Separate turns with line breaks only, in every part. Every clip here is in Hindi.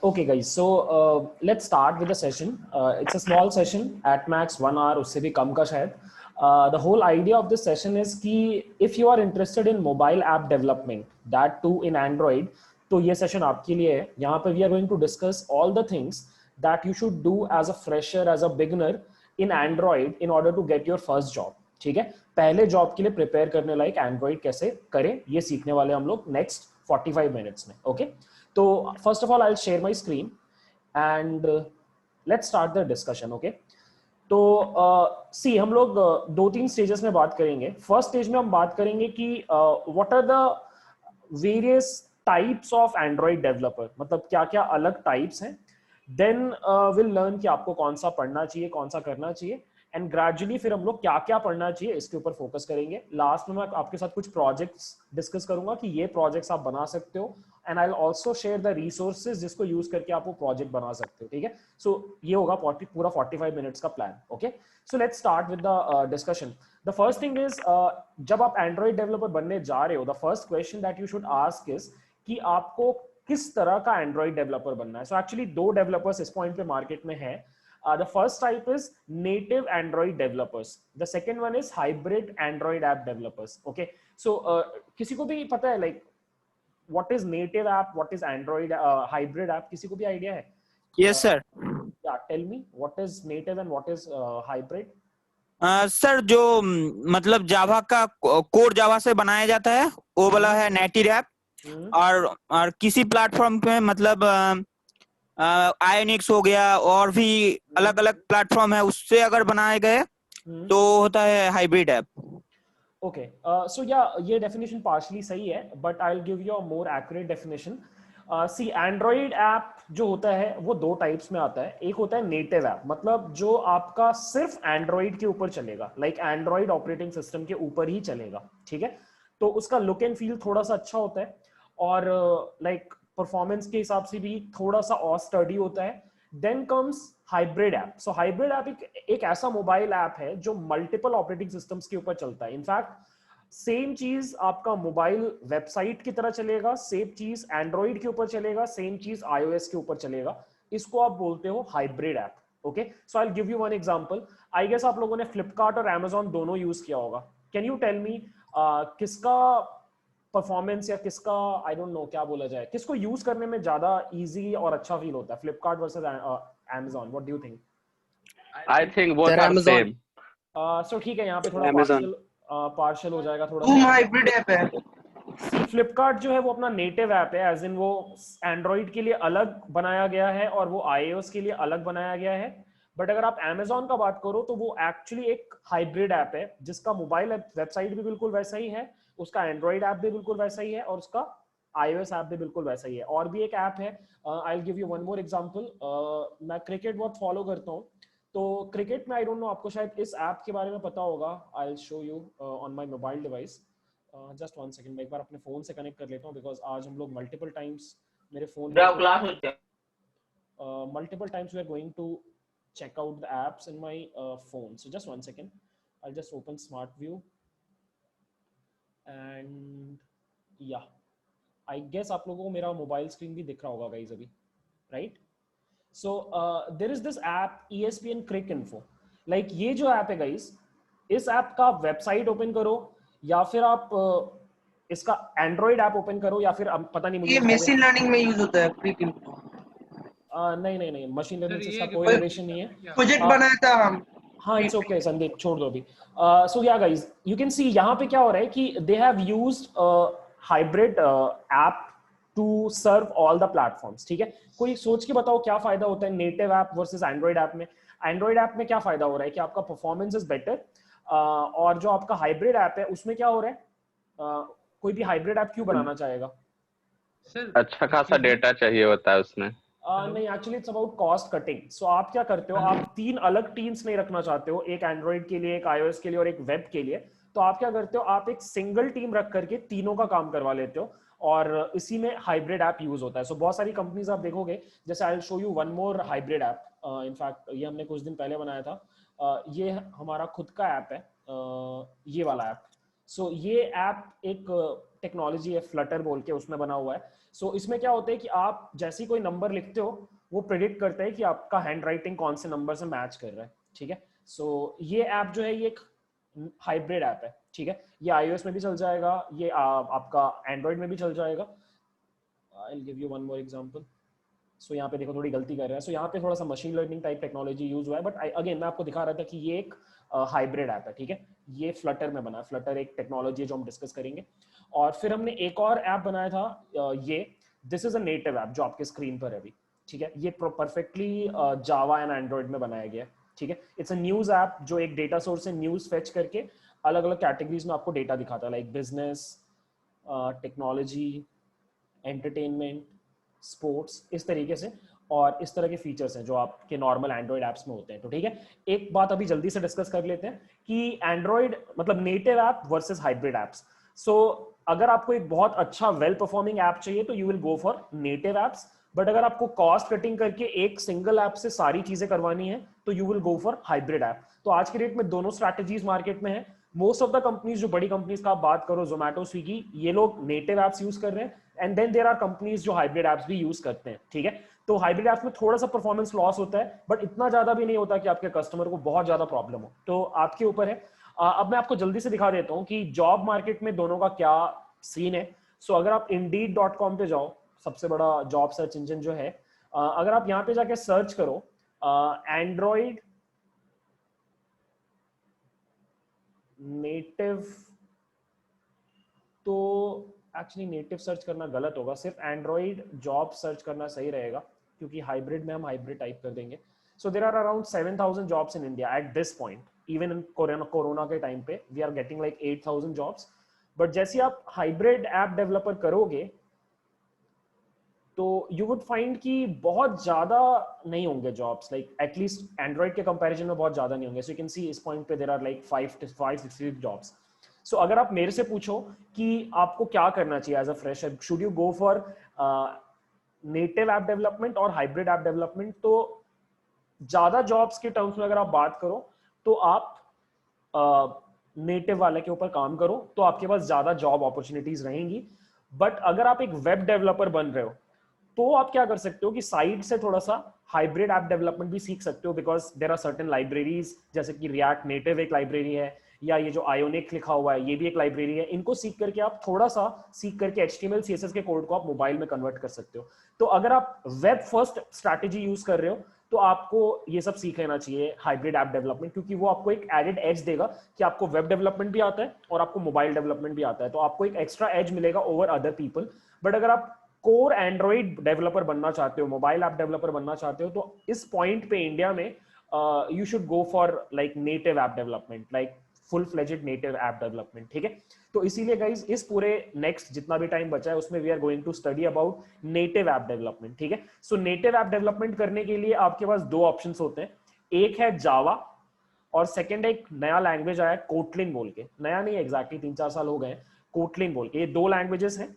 Okay, guys. So let's start with the session. It's a small session, at max 1 hour. उससे भी कम का शायद. The whole idea of this session is कि if you are interested in mobile app development, that too in Android, तो ये session आपके लिए है. यहाँ पे we are going to discuss all the things that you should do as a fresher, as a beginner in Android in order to get your first job. ठीक है, पहले जॉब के लिए प्रिपेयर करने लायक एंड्रॉइड कैसे करें ये सीखने वाले हम लोग नेक्स्ट 45 मिनट्स में. ओके, तो first of all I will share my screen and let's start the discussion. Okay, तो सी हम लोग दो तीन स्टेजेस में बात करेंगे. फर्स्ट स्टेज में हम बात करेंगे कि what are the various types of Android developer, मतलब क्या क्या अलग टाइप्स हैं. देन विल लर्न कि आपको कौन सा पढ़ना चाहिए, कौन सा करना चाहिए, एंड ग्रेजुअली फिर हम लोग क्या क्या पढ़ना चाहिए इसके ऊपर फोकस करेंगे. लास्ट में मैं आपके साथ कुछ प्रोजेक्ट्स डिस्कस करूंगा कि ये प्रोजेक्ट्स आप बना सकते हो, and I will also share the resources जिसको यूज करके आप वो प्रोजेक्ट बना सकते हो. ठीक है, सो ये होगा पूरा 45 मिनट्स का plan. Okay, so let's start with the discussion. The first thing is, जब आप एंड्रॉइड डेवलपर बनने जा रहे हो, the first question that you should ask is कि आपको किस तरह का एंड्रॉइड डेवलपर बनना है. सो एक्चुअली दो डेवलपर्स इस पॉइंट पे मार्केट में है. The first type is native Android developers. The second one is hybrid Android app developers. Okay, so किसी को भी पता है like what is native app, what is Android hybrid app? किसी को भी idea है?
Yes sir.
Yeah, tell me what is native and what is hybrid?
Sir जो मतलब जावा का कोड जावा से बनाया जाता है वो वाला है नेटिव ऐप. और किसी प्लेटफॉर्म पे मतलब आयोनिक्स हो गया और भी अलग अलग प्लेटफॉर्म है उससे अगर बनाए गए तो होता है हाइब्रिड ऐप.
ओके, सो या ये डेफिनेशन पार्शली सही है, but I will give you a more accurate definition. See Android app जो होता है वो दो टाइप्स में आता है. एक होता है नेटिव ऐप, मतलब जो आपका सिर्फ एंड्रॉइड के ऊपर चलेगा, लाइक एंड्रॉइड ऑपरेटिंग सिस्टम के ऊपर ही चलेगा. ठीक है, तो उसका लुक एंड फील थोड़ा सा अच्छा होता है और लाइक परफॉर्मेंस के हिसाब से भी थोड़ा सा और स्टडी होता है. Then comes hybrid app. So hybrid app एक ऐसा मोबाइल ऐप है जो मल्टीपल ऑपरेटिंग सिस्टम्स के ऊपर चलता है. इनफैक्ट सेम चीज आपका मोबाइल वेबसाइट की तरह चलेगा, सेम चीज एंड्रॉइड के ऊपर चलेगा, सेम चीज iOS के ऊपर चलेगा. इसको आप बोलते हो hybrid app. Okay, so I will give you one example. I guess आप लोगों ने फ्लिपकार्ट और Amazon दोनों यूज किया होगा. कैन यू टेल मी किसका परफॉर्मेंस या किसका आई डोंट नो क्या बोला जाए, किसको यूज करने में ज्यादा इजी और अच्छा फील होता है, Flipkart versus Amazon? What do you think?
I think both are same.
सो ठीक है, यहाँ पे थोड़ा पार्शियल हो जाएगा थोड़ा.
हाइब्रिड ऐप है.
फ्लिपकार्ट जो है वो अपना नेटिव ऐप है, एज इन वो एंड्रॉइड के लिए अलग बनाया गया है और वो iOS के लिए अलग बनाया गया है. बट अगर आप Amazon का बात करो तो वो एक्चुअली एक हाइब्रिड ऐप है जिसका मोबाइल वेबसाइट भी बिल्कुल वैसा ही है, उसका एंड्रॉइड ऐप भी बिल्कुल वैसा ही है और उसका iOS ऐप भी बिल्कुल वैसा ही है. और भी एक ऐप है, I will give you one more example. मैं क्रिकेट बहुत फॉलो करता हूँ, तो क्रिकेट में आई डोंट नो आपको शायद इस ऐप के बारे में पता होगा. आई will show you on my mobile device. Just one second, मैं एक बार अपने फोन से कनेक्ट कर लेता हूँ बिकॉज आज हम लोग मल्टीपल टाइम्स मेरे phone multiple times we are going to check out the apps in my phone. So just one second, I'll just open Smart View and yeah, I guess आप लोगों को मेरा मोबाइल स्क्रीन भी दिख रहा होगा गाइस अभी, right? So there is this app ESPN Crick Info. Like ये जो ऐप है गाइस, इस ऐप का वेबसाइट ओपन करो या फिर आप इसका एंड्रॉइड ऐप ओपन करो या फिर पता नहीं मुझे
ये मशीन लर्निंग में यूज होता है क्रिक इन्फो.
नहीं मशीन लर्निंग से इसका कोई रिलेशन नहीं है.
प्रोजेक्ट बनाया था हम.
हाँ, इट्स ओके संदीप, छोड़ दो अभी. सो या गाइस, यू कैन सी यहाँ पे क्या हो रहा है कि they have used hybrid app to serve all the platforms. ठीक है, कोई सोच के बताओ क्या फायदा होता है native app versus Android app में. एंड्रॉइड ऐप में क्या फायदा हो रहा है कि आपका परफॉर्मेंस इज बेटर, और जो आपका हाइब्रिड ऐप है उसमें क्या हो रहा है, कोई भी हाइब्रिड ऐप क्यों बनाना चाहेगा?
अच्छा खासा डेटा चाहिए होता है उसमें.
नहीं, actually it's about cost cutting. So आप क्या करते हो, आप तीन अलग टीम्स नहीं रखना चाहते हो, एक एंड्रॉइड के लिए, एक iOS के लिए और एक वेब के लिए. तो आप क्या करते हो, आप एक सिंगल टीम रख करके तीनों का काम करवा लेते हो और इसी में हाइब्रिड ऐप यूज होता है. सो बहुत सारी कंपनीज आप देखोगे, जैसे आई will show you one more hybrid app. In fact ये हमने कुछ दिन पहले बनाया था. ये हमारा खुद का ऐप है, ये वाला ऐप. सो ये ऐप एक टेक्नोलॉजी है फ्लटर बोल के, उसमें बना हुआ है. सो इसमें क्या होता है कि आप जैसे ही कोई नंबर लिखते हो वो प्रिडिक्ट करता है कि आपका हैंड राइटिंग कौन से नंबर से मैच कर रहा है. ठीक है. सो ये ऐप जो है ये एक हाइब्रिड ऐप है. ठीक है. ये iOS में भी चल जाएगा, ये आपका एंड्रॉइड में भी चल जाएगा. I will give you one more example. So यहाँ पे देखो थोड़ी गलती कर रहे हैं. सो यहाँ पे थोड़ा सा machine learning type technology use हुआ है, बट अगेन मैं आपको दिखा रहा था कि ये एक हाइब्रिड ऐप है. ठीक है. ये फ्लटर में बना है. फ्लटर एक टेक्नोलॉजी है जो हम डिस्कस करेंगे. और फिर हमने एक और ऐप बनाया था, ये this is a native app जो आपके स्क्रीन पर है अभी. ठीक है. ये परफेक्टली जावा एंड एंड्रॉइड में बनाया गया है. ठीक है. इट्स अ न्यूज ऐप जो एक डेटा सोर्स से न्यूज फेच करके अलग अलग कैटेगरीज में आपको डेटा दिखाता है, like business, technology, entertainment, sports, इस तरीके से. और इस तरह के फीचर्स हैं जो आपके नॉर्मल एंड्रॉइड ऐप्स में होते हैं. तो ठीक है. एक बात अभी जल्दी से डिस्कस कर लेते हैं कि एंड्रॉइड मतलब native app versus hybrid apps. So अगर आपको एक बहुत अच्छा वेल परफॉर्मिंग ऐप चाहिए तो you will go for native apps. But अगर आपको कॉस्ट कटिंग करके एक सिंगल ऐप से सारी चीजें करवानी है तो you will go for hybrid app. तो आज के डेट में दोनों स्ट्रैटेजीज मार्केट में है. मोस्ट ऑफ द कंपनीज, जो बड़ी कंपनीज का आप बात करो, जोमेटो, स्विगी, ये लोग नेटिव एप्स यूज कर रहे हैं. And then there are companies जो हाइब्रिड एप्स भी यूज करते हैं. ठीक है. तो हाइब्रिड एप्स में थोड़ा सा परफॉर्मेंस लॉस होता है, बट इतना ज्यादा भी नहीं होता कि आपके कस्टमर को बहुत ज्यादा प्रॉब्लम हो. तो आपके ऊपर है. अब मैं आपको जल्दी से दिखा देता हूँ कि जॉब मार्केट में दोनों का क्या सीन है. सो अगर आप Indeed.com पे जाओ, सबसे बड़ा जॉब सर्च इंजन जो है, अगर आप यहाँ पे जाके सर्च करो एंड्रॉइड नेटिव, तो एक्चुअली नेटिव सर्च करना गलत होगा, सिर्फ एंड्रॉइड जॉब सर्च करना सही रहेगा, क्योंकि हाइब्रिड में हम हाइब्रिड टाइप कर देंगे. So there are around 7,000 jobs in India at this point. Even in corona के टाइम पे we are getting like 8,000 jobs. But जैसे आप हाइब्रिड ऐप डेवलपर करोगे तो यू वुड फाइंड कि बहुत ज्यादा नहीं होंगे जॉब्स, लाइक एटलीस्ट एंड्रॉइड के कंपैरिजन में बहुत ज्यादा नहीं होंगे. सो यू कैन सी इस पॉइंट पे देयर आर लाइक 5-6 जॉब्स. सो अगर आप मेरे से पूछो कि आपको क्या करना चाहिए as a fresher, should you go for native app development और हाइब्रिड ऐप डेवलपमेंट, तो ज्यादा जॉब्स के टर्म्स में अगर आप बात करो तो आप नेटिव वाले के ऊपर काम करो, तो आपके पास ज्यादा जॉब अपॉर्चुनिटीज रहेंगी. बट अगर आप एक वेब डेवलपर बन रहे हो तो आप क्या कर सकते हो कि साइड से थोड़ा सा हाइब्रिड ऐप डेवलपमेंट भी सीख सकते हो, because there are certain libraries, जैसे कि रिएक्ट नेटिव एक लाइब्रेरी है, या ये जो आयोनिक लिखा हुआ है ये भी एक लाइब्रेरी है. इनको सीख करके आप थोड़ा सा सीख करके HTML CSS के कोड को आप मोबाइल में कन्वर्ट कर सकते हो. तो अगर आप वेब फर्स्ट स्ट्रैटेजी यूज कर रहे हो तो आपको ये सब सीख लेना चाहिए, हाइब्रिड ऐप डेवलपमेंट, क्योंकि वो आपको एक एडेड एज देगा कि आपको वेब डेवलपमेंट भी आता है और आपको मोबाइल डेवलपमेंट भी आता है. तो आपको एक एक्स्ट्रा एज मिलेगा ओवर अदर पीपल. बट अगर आप कोर एंड्रॉइड डेवलपर बनना चाहते हो, मोबाइल ऐप डेवलपर बनना चाहते हो, तो इस पॉइंट पे इंडिया में you should go for like native app development, like full fledged native app development. ठीक है. तो इसीलिए गाइज इस पूरे नेक्स्ट जितना भी टाइम बचा है उसमें we are going to study about native app development. ठीक है. सो नेटिव ऐप डेवलपमेंट करने के लिए आपके पास दो ऑप्शंस होते हैं. एक है जावा और सेकंड एक नया लैंग्वेज आया है कोटलिन बोल के. नया नहीं, एग्जैक्टली 3-4 साल हो गए. कोटलिन बोल के, ये दो लैंग्वेजेस हैं.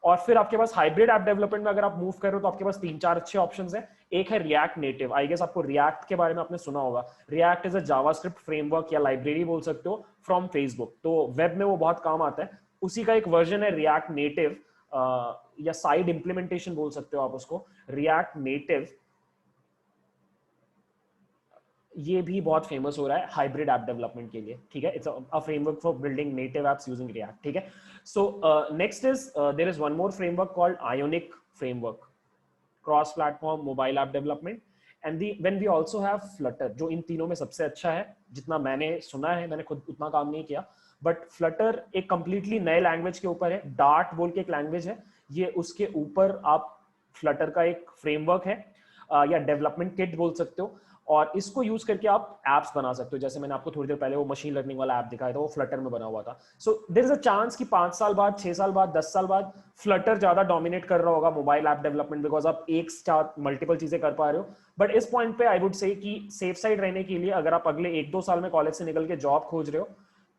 और फिर आपके पास हाइब्रिड ऐप डेवलपमेंट में अगर आप मूव कर रहे हो तो आपके पास 3-4 अच्छे ऑप्शंस हैं. एक है रिएक्ट नेटिव. आई गेस आपको रिएक्ट के बारे में आपने सुना होगा. React is a JavaScript framework या लाइब्रेरी बोल सकते हो फ्रॉम फेसबुक. तो वेब में वो बहुत काम आता है. उसी का एक वर्जन है रिएक्ट नेटिव, या साइड इंप्लीमेंटेशन बोल सकते हो आप उसको, रिएक्ट नेटिव. ये भी बहुत फेमस हो रहा है हाइब्रिड ऐप डेवलपमेंट के लिए. ठीक है. It's a framework for building native apps using React. ठीक है. So next is there is one more framework called Ionic framework, cross platform mobile app development. And when we also have Flutter, जो इन तीनों में सबसे अच्छा है जितना मैंने सुना है. मैंने खुद उतना काम नहीं किया, बट फ्लटर एक कंप्लीटली नए लैंग्वेज के ऊपर है. डार्ट बोल के एक लैंग्वेज है, ये उसके ऊपर आप फ्लटर का एक फ्रेमवर्क है, या डेवलपमेंट किट बोल सकते हो. और इसको यूज करके आप एप्स बना सकते हो. जैसे मैंने आपको थोड़ी देर पहले वो मशीन लर्निंग वाला ऐप दिखाया था, वो फ्लटर में बना हुआ था. So there is a chance कि 5 साल बाद, 6 साल बाद, 10 साल बाद फ्लटर ज्यादा डोमिनेट कर रहा होगा मोबाइल ऐप डेवलपमेंट, बिकॉज आप एक साथ मल्टीपल चीजें कर पा रहे हो. बट इस पॉइंट पे आई वुड से कि सेफ साइड रहने के लिए अगर आप अगले 1-2 साल में कॉलेज से निकल के जॉब खोज रहे हो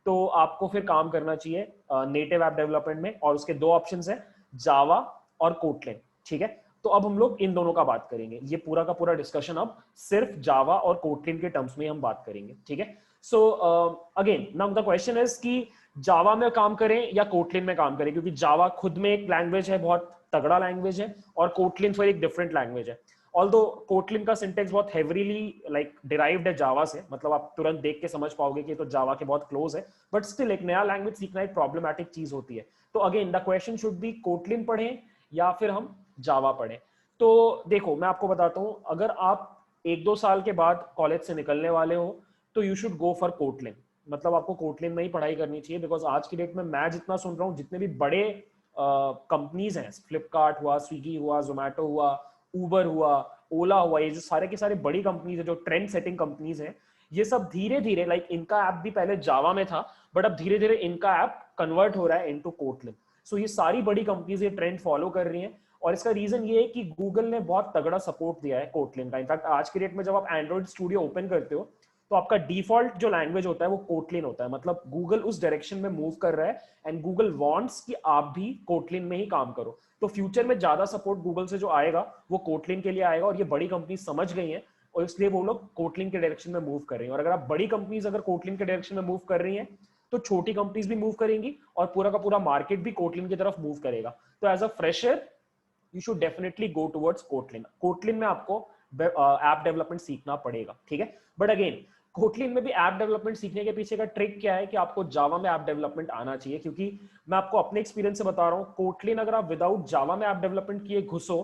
तो आपको फिर काम करना चाहिए नेटिव ऐप डेवलपमेंट में. और उसके दो ऑप्शन है, जावा और कोटलिन. ठीक है. तो अब हम लोग इन दोनों का बात करेंगे. ये पूरा का पूरा डिस्कशन अब सिर्फ जावा और कोटलिन के टर्म्स में हम बात करेंगे. ठीक है. So again now the question is कि जावा में काम करें या कोटलिन में काम करें, क्योंकि जावा खुद में एक लैंग्वेज है, बहुत तगड़ा लैंग्वेज है, और कोटलिन फिर एक डिफरेंट लैंग्वेज है। ऑल्दो कोटलिन का सिंटेक्स बहुत हेवीली लाइक डिराइव्ड है जावा से, मतलब आप तुरंत देख के समझ पाओगे कि तो जावा के बहुत क्लोज है, बट स्टिल एक नया लैंग्वेज सीखना एक प्रॉब्लमैटिक चीज होती है। तो again the question should be Kotlin पढ़ें या फिर हम जावा पढ़ें। तो देखो मैं आपको बताता हूँ, अगर आप 1-2 साल के बाद कॉलेज से निकलने वाले हो तो you should go for Kotlin, मतलब आपको कोटलिन में ही पढ़ाई करनी चाहिए, बिकॉज आज की डेट में मैं जितना सुन रहा हूँ, जितने भी बड़े कंपनीज हैं, फ्लिपकार्ट हुआ, स्विगी हुआ, जोमेटो हुआ, उबर हुआ, ओला हुआ, ये जो सारे के सारे बड़ी कंपनीज है, जो ट्रेंड सेटिंग कंपनीज हैं, ये सब धीरे धीरे लाइक इनका ऐप भी पहले जावा में था, बट अब धीरे धीरे इनका ऐप कन्वर्ट हो रहा है इनटू कोटलिन। सो ये सारी बड़ी कंपनीज ये ट्रेंड फॉलो कर रही हैं, और इसका रीजन ये है कि गूगल ने बहुत तगड़ा सपोर्ट दिया है कोटलिन का। इनफैक्ट आज की डेट में जब आप एंड्रॉइड स्टूडियो ओपन करते हो तो आपका डिफॉल्ट जो लैंग्वेज होता है वो कोटलिन होता है, मतलब गूगल उस डायरेक्शन में मूव कर रहा है, एंड गूगल वांट्स कि आप भी कोटलिन में ही काम करो। तो फ्यूचर में ज्यादा सपोर्ट गूगल से जो आएगा वो कोटलिन के लिए आएगा, और ये बड़ी कंपनी समझ गई हैं, और इसलिए वो लोग कोटलिन के डायरेक्शन में मूव कर रही हैं। और अगर आप बड़ी कंपनीज अगर कोटलिन के डायरेक्शन में मूव कर रही हैं तो छोटी कंपनीज भी मूव करेंगी, और पूरा का पूरा मार्केट भी कोटलिन की तरफ मूव करेगा। तो as a fresher you should definitely go towards Kotlin. Kotlin में आपको ऐप डेवलपमेंट सीखना पड़ेगा, ठीक है। बट अगेन कोटलिन में भी ऐप डेवलपमेंट सीखने के पीछे का ट्रिक क्या है कि आपको जावा में ऐप डेवलपमेंट आना चाहिए, क्योंकि मैं आपको अपने एक्सपीरियंस से बता रहा हूँ, कोटलिन अगर आप विदाउट जावा में ऐप डेवलपमेंट किए घुसो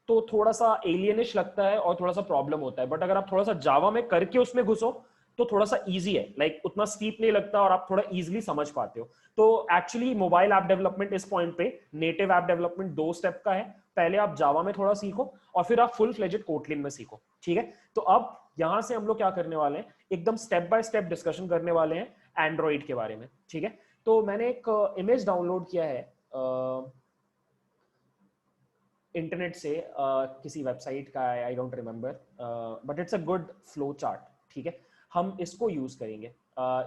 तो थोड़ा सा एलियनिश लगता है और थोड़ा सा प्रॉब्लम होता है, बट अगर आप थोड़ा सा जावा में करके उसमें घुसो तो थोड़ा सा इजी है, लाइक उतना स्टीप नहीं लगता और आप थोड़ा इजीली समझ पाते हो। तो एक्चुअली मोबाइल ऐप डेवलपमेंट इस पॉइंट पे नेटिव ऐप डेवलपमेंट 2 स्टेप का है। पहले आप जावा में थोड़ा सीखो और फिर आप फुल फ्लेजेड कोटलिन में सीखो, ठीक है। तो अब यहां से हम लोग क्या करने वाले हैं, एकदम स्टेप बाय स्टेप डिस्कशन करने वाले हैं एंड्रॉइड के बारे में, ठीक है। तो मैंने एक इमेज डाउनलोड किया है इंटरनेट से, किसी वेबसाइट का है, I don't remember, but it's a good flow chart, ठीक है। हम इसको यूज करेंगे,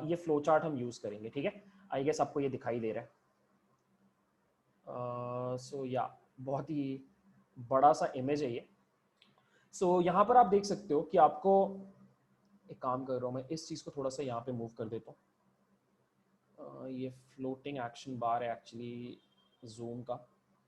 ये फ्लो चार्ट हम यूज करेंगे, ठीक है। आई गेस आपको ये दिखाई दे रहा है। सो या बहुत ही बड़ा सा इमेज है ये। सो यहाँ पर आप देख सकते हो कि आपको, एक काम कर रहा हूँ मैं, इस चीज को थोड़ा सा यहाँ पे मूव कर देता हूँ। ये फ्लोटिंग एक्शन बार है एक्चुअली जूम का,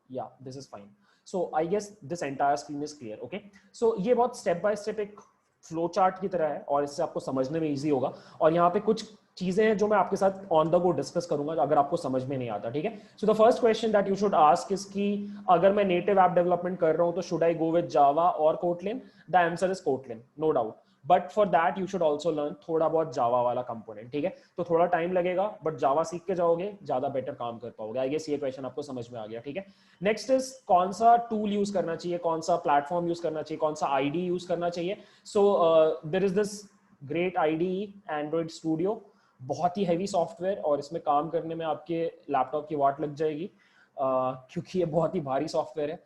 या this is fine. So I guess this entire screen is clear, okay. So ये बहुत स्टेप बाय स्टेप एक फ्लो चार्ट की तरह है, और इससे आपको समझने में इजी होगा। और यहाँ पे कुछ चीजें हैं जो मैं आपके साथ ऑन द गो डिस्कस करूंगा अगर आपको समझ में नहीं आता, ठीक है। So the first question that you should ask is कि अगर मैं नेटिव ऐप डेवलपमेंट कर रहा हूं तो should I go with Java और Kotlin? The answer is Kotlin, no doubt, but for that you should also learn थोड़ा बहुत जावा वाला कंपोनेंट, ठीक है। तो थोड़ा टाइम लगेगा, बट जावा सीख के जाओगे ज्यादा बेटर काम कर पाओगे। आई गेस ये क्वेश्चन आपको समझ में आ गया, ठीक है। नेक्स्ट इज कौन सा टूल यूज करना चाहिए, कौन सा प्लेटफॉर्म यूज करना चाहिए, कौन सा आईडी यूज करना चाहिए। So there is this great IDE Android Studio, बहुत ही हैवी सॉफ्टवेयर, और इसमें काम करने में आपके लैपटॉप की वाट लग जाएगी, क्योंकि ये बहुत ही भारी सॉफ्टवेयर है।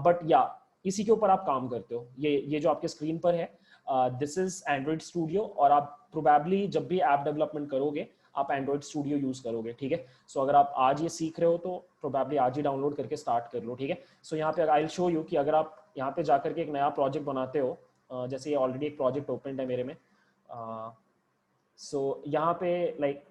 बट या इसी के ऊपर आप काम करते हो, ये जो आपके स्क्रीन पर है, दिस इज एंड्रॉइड स्टूडियो, और आप प्रोबेबली जब भी ऐप डेवलपमेंट करोगे आप एंड्रॉइड स्टूडियो यूज करोगे, ठीक है। सो अगर आप आज ये सीख रहे हो तो प्रोबेबली आज ही डाउनलोड करके स्टार्ट कर लो, ठीक है। सो यहाँ पे आई विल शो यू कि अगर आप यहाँ पे जाकर के एक नया प्रोजेक्ट बनाते हो, जैसे ये ऑलरेडी एक प्रोजेक्ट ओपन है मेरे में, सो यहाँ पे लाइक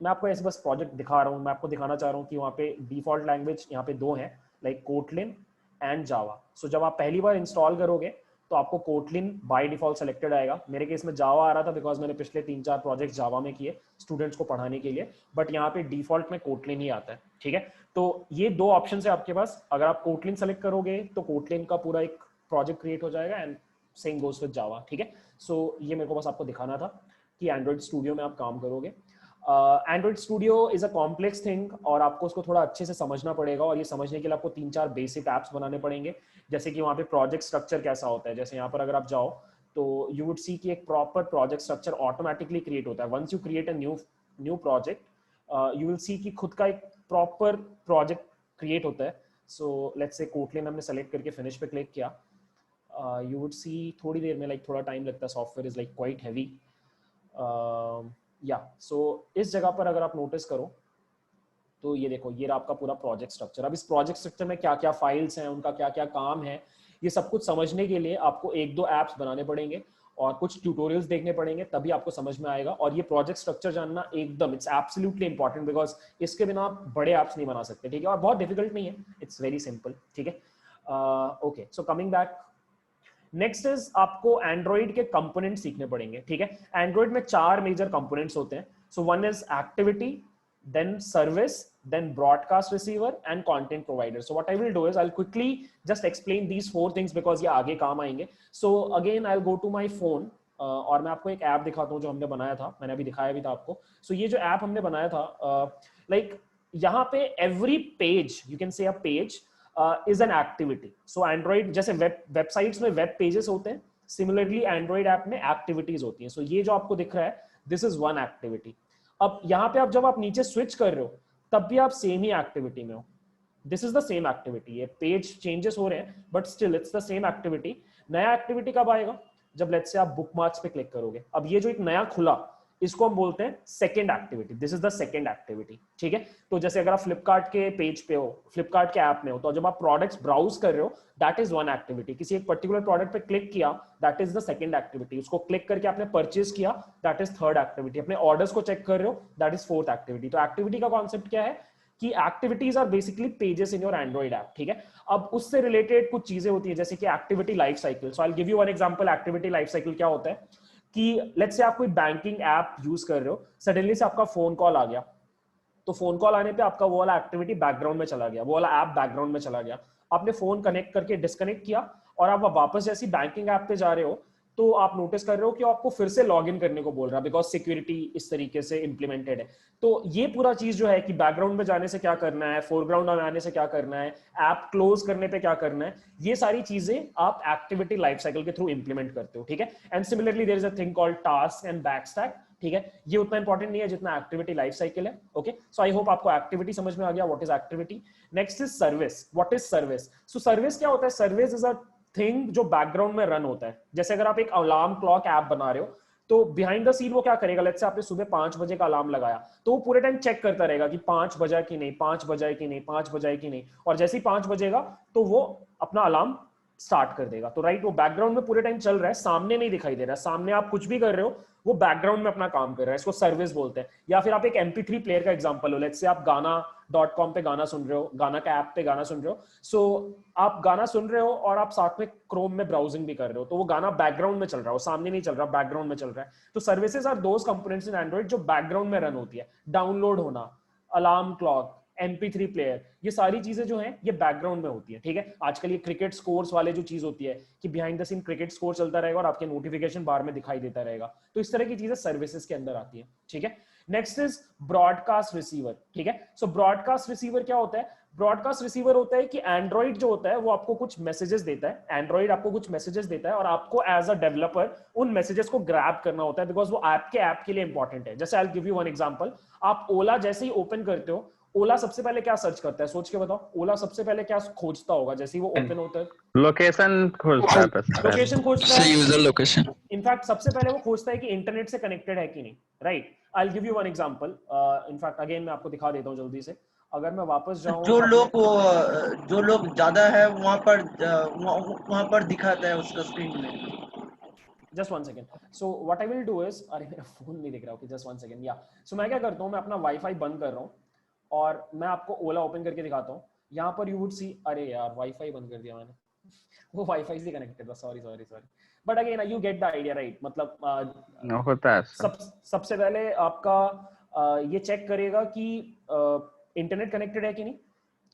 मैं आपको ऐसे बस प्रोजेक्ट दिखा रहा हूँ, मैं आपको दिखाना चाह रहा हूँ कि वहाँ पे डिफॉल्ट लैंग्वेज यहाँ पे 2 हैं, लाइक कोटलिन एंड जावा। सो जब आप पहली बार इंस्टॉल करोगे तो आपको कोटलिन बाय डिफॉल्ट सेलेक्टेड आएगा। मेरे केस में जावा आ रहा था बिकॉज मैंने पिछले 3-4 प्रोजेक्ट जावा में किए स्टूडेंट्स को पढ़ाने के लिए, बट यहाँ पे डिफॉल्ट में कोटलिन ही आता है, ठीक है। तो ये 2 ऑप्शन है आपके पास, अगर आप कोटलिन सेलेक्ट करोगे तो कोटलिन का पूरा एक प्रोजेक्ट क्रिएट हो जाएगा, and same goes with Java, ठीक है। सो ये मेरे को बस आपको दिखाना था कि एंड्रॉइड स्टूडियो में आप काम करोगे। Android studio is a complex thing, और आपको उसको थोड़ा अच्छे से समझना पड़ेगा, और ये समझने के लिए आपको 3-4 बेसिक एप्स बनाने पड़ेंगे, जैसे कि वहाँ पे प्रोजेक्ट स्ट्रक्चर कैसा होता है। जैसे यहाँ पर अगर आप जाओ तो यू वुड सी कि एक proper project structure automatically create होता है। Once you create a new project, you will see कि खुद का एक प्रॉपर प्रोजेक्ट क्रिएट होता है। सो लेट्स से कोटलिन हमने सेलेक्ट करके फिनिश पे क्लिक किया, यू वुड सी थोड़ी देर में, लाइक थोड़ा टाइम लगता है, software is like quite heavy, या सो इस जगह पर अगर आप नोटिस करो तो ये देखो, ये आपका पूरा प्रोजेक्ट स्ट्रक्चर। अब इस प्रोजेक्ट स्ट्रक्चर में क्या क्या फाइल्स हैं, उनका क्या क्या काम है, ये सब कुछ समझने के लिए आपको 1-2 एप्स बनाने पड़ेंगे, और कुछ ट्यूटोरियल्स देखने पड़ेंगे, तभी आपको समझ में आएगा। और ये प्रोजेक्ट स्ट्रक्चर जानना एकदम इट्स एब्सोल्युटली इंपॉर्टेंट, बिकॉज इसके बिना आप बड़े ऐप्स नहीं बना सकते, ठीक है। और बहुत डिफिकल्ट नहीं है, इट्स वेरी सिंपल, ठीक है। Okay, so coming back, next is आपको एंड्रॉइड के कंपोनेंट सीखने पड़ेंगे, ठीक है। एंड्रॉइड में 4 मेजर कंपोनेंट्स होते हैं। So one is activity, then service, then broadcast receiver and content provider. So what I will do is I'll quickly just explain these 4 things because ये आगे काम आएंगे. So again I'll go to my phone और मैं आपको एक ऐप दिखाता हूँ जो हमने बनाया था, मैंने अभी दिखाया भी था आपको. So ये जो ऐप हमने बनाया था, like यहाँ पे every page, you can say a page is an activity. So Android जैसे वेबसाइट्स में वेब पेजेस होते हैं, similarly Android ऐप में एक्टिविटीज होती हैं. So ये जो आपको दिख रहा है, this is one activity. अब यहाँ पे आप जब आप नीचे स्विच कर रहे हो तब भी आप सेम ही एक्टिविटी में हो. This is the same activity. ये पेज चेंजेस हो रहे हैं but still it's the same activity. नया एक्टिविटी कब आएगा? जब लेट्स से आप बुकमार्क्स पे क्लिक करोगे. अब ये जो एक नया खुला, इसको हम बोलते हैं second activity. This is the second activity, ठीक है. तो जैसे अगर आप फ्लिपकार्ट के पेज पे हो, फ्लिपकार्ट के ऐप में हो, तो जब आप प्रोडक्ट्स ब्राउज कर रहे हो, दैट इज वन एक्टिविटी. किसी एक पर्टिकुलर प्रोडक्ट पे क्लिक किया, that is the second activity. उसको क्लिक करके आपने परचेज किया, दैट इज थर्ड एक्टिविटी. अपने ऑर्डर्स को चेक कर रहे हो, दैट इज फोर्थ एक्टिविटी. तो एक्टिविटी का कॉन्सेप्ट क्या है कि activities are basically pages in your Android app, ठीक है. अब उससे रिलेटेड कुछ चीजें होती है जैसे कि activity life cycle. So I will give you one example. Activity life cycle क्या होता है कि लेट्स से आप कोई बैंकिंग ऐप यूज कर रहे हो, सडनली से आपका फोन कॉल आ गया, तो फोन कॉल आने पे आपका वो वाला एक्टिविटी बैकग्राउंड में चला गया, वो वाला ऐप बैकग्राउंड में चला गया. आपने फोन कनेक्ट करके डिस्कनेक्ट किया और आप वापस जैसी बैंकिंग ऐप पे जा रहे हो, तो आप नोटिस कर रहे हो कि आपको फिर से लॉग इन करने को बोल रहा है, बिकॉज सिक्योरिटी इस तरीके से इंप्लीमेंटेड है. तो ये पूरा चीज जो है कि बैकग्राउंड में जाने से क्या करना है, फोरग्राउंड में आने से क्या करना है, ऐप क्लोज करने पे क्या करना है, ये सारी चीजें आप एक्टिविटी लाइफ साइकिल के थ्रू इंप्लीमेंट करते हो, ठीक है. And similarly there is a thing called task and backstack, ठीक है. ये उतना इंपॉर्टेंट नहीं है जितना एक्टिविटी लाइफ साइकिल है. ओके, सो आई होप आपको एक्टिविटी समझ में आ गया. What is activity. Next is service. What is service. So service क्या होता है? सर्विस इज अ थिंग जो बैकग्राउंड में रन होता है. जैसे अगर आप एक अलार्म क्लॉक ऐप बना रहे हो, तो बिहाइंड द सीन वो क्या करेगा, लेट्स से आपने सुबह 5 बजे का अलार्म लगाया, तो वो पूरे टाइम चेक करता रहेगा कि 5 बजा कि नहीं, 5 बजा कि नहीं, 5 बजा कि नहीं, और जैसे ही 5 बजेगा तो वो अपना अलार्म स्टार्ट कर देगा. तो राइट, वो बैकग्राउंड में पूरे टाइम चल रहा है, सामने नहीं दिखाई दे रहा है. सामने आप कुछ भी कर रहे हो, वो बैकग्राउंड में अपना काम कर रहा है. इसको सर्विस बोलते हैं. या फिर आप एक MP3 प्लेयर का एग्जांपल हो, लेट्स से आप गाना.com पे गाना सुन रहे हो, गाना का ऐप पे गाना सुन रहे हो. सो आप गाना सुन रहे हो और आप साथ में क्रोम में ब्राउजिंग भी कर रहे हो, तो वो गाना बैकग्राउंड में चल रहा है, वो सामने नहीं चल रहा, बैकग्राउंड में चल रहा है. तो services are those components in Android जो बैकग्राउंड में रन होती है. डाउनलोड होना, अलार्म क्लॉक, MP3 प्लेयर, ये सारी चीजें जो हैं ये बैकग्राउंड में होती है, ठीक है. आजकल ये क्रिकेट स्कोर्स वाले जो चीज होती है कि behind the scene cricket score चलता रहेगा और आपके नोटिफिकेशन बार में दिखाई देता रहेगा, तो इस तरह की चीजें सर्विसेज के अंदर आती है, ठीक है. नेक्स्ट इज ब्रॉडकास्ट रिसीवर, ठीक है. सो ब्रॉडकास्ट रिसीवर क्या होता है? ब्रॉडकास्ट रिसीवर होता है कि एंड्रॉइड जो होता है वो आपको कुछ मैसेजेस देता है. एंड्रॉइड आपको कुछ मैसेजेस देता है और आपको एज अ डेवलपर उन मैसेजेस को ग्रैब करना होता है, बिकॉज वो ऐप के लिए इंपॉर्टेंट है. जैसे आई will give you one example. आप ओला जैसे ही ओपन करते हो, ओला सबसे पहले क्या सर्च करता है? सोच के बताओ. ओला सबसे पहले क्या खोजता होगा जैसे ही वो ओपन होता है?
लोकेशन खोजता है.
लोकेशन खोजता है,
यूजर लोकेशन.
इनफैक्ट सबसे पहले वो खोजता है कि इंटरनेट से कनेक्टेड है कि नहीं, right. I will give you one example. In fact again मैं आपको दिखा देता हूँ जल्दी से. अगर मैं वापस जाऊं,
जो लोग ज्यादा है वहां पर दिखाता है उसका स्क्रीन में.
Just one second. So what I will do is, अरे मेरा फोन नहीं दिख रहा. Okay, just one second. या सो मैं क्या करता हूँ, मैं अपना वाईफाई बंद कर रहा हूँ और मैं आपको ओला ओपन करके दिखाता हूँ. यहाँ पर यू वुड सी, अरे यार वाईफाई बंद कर दिया मैंने, वो वाईफाई से कनेक्टेड था. Sorry. But again you get the idea, right. मतलब
होता है
सबसे पहले आपका ये चेक करेगा कि इंटरनेट कनेक्टेड है कि नहीं.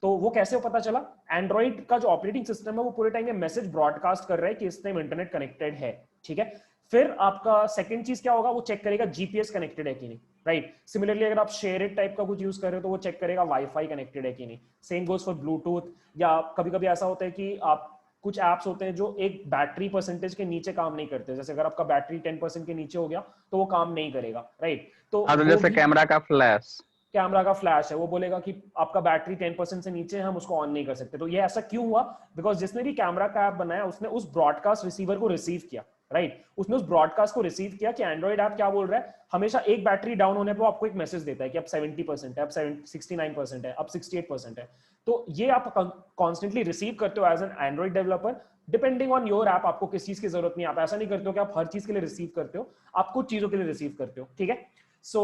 तो वो कैसे पता चला? एंड्रॉइड का जो ऑपरेटिंग सिस्टम है वो पूरे टाइम ये मैसेज ब्रॉडकास्ट कर रहा है कि इस टाइम इंटरनेट कनेक्टेड है, ठीक है. फिर आपका सेकंड चीज क्या होगा, वो चेक करेगा जीपीएस कनेक्टेड है कि नहीं, राइट. सिमिलरली अगर आप शेयर इट टाइप का कुछ यूज कर रहे हो तो वो चेक करेगा वाईफाई कनेक्टेड है कि नहीं. Same goes for Bluetooth. या कभी कभी ऐसा होता है कि आप कुछ एप्स होते हैं जो एक बैटरी परसेंटेज के नीचे काम नहीं करते. जैसे अगर आपका बैटरी 10% के नीचे हो गया तो वो काम नहीं करेगा, राइट. तो
जैसे कैमरा का फ्लैश
है, वो बोलेगा कि आपका बैटरी 10% से नीचे है, हम उसको ऑन नहीं कर सकते. तो ये ऐसा क्यों हुआ? बिकॉज जिसने भी कैमरा का ऐप बनाया उसने उस ब्रॉडकास्ट रिसीवर को रिसीव किया, राइट. उसने उस ब्रॉडकास्ट को रिसीव किया कि एंड्रॉइड ऐप क्या बोल रहा है. हमेशा एक बैटरी डाउन होने पर आपको एक मैसेज देता है कि अब 70% है, अब 69% है, अब 68% है. तो ये आप कॉन्स्टेंटली रिसीव करते हो as an Android developer, depending on your app आपको किस चीज की जरूरत नहीं है। आप ऐसा नहीं करते हो कि आप हर चीज के लिए रिसीव करते हो, आप कुछ चीजों के लिए रिसीव करते हो, ठीक है। So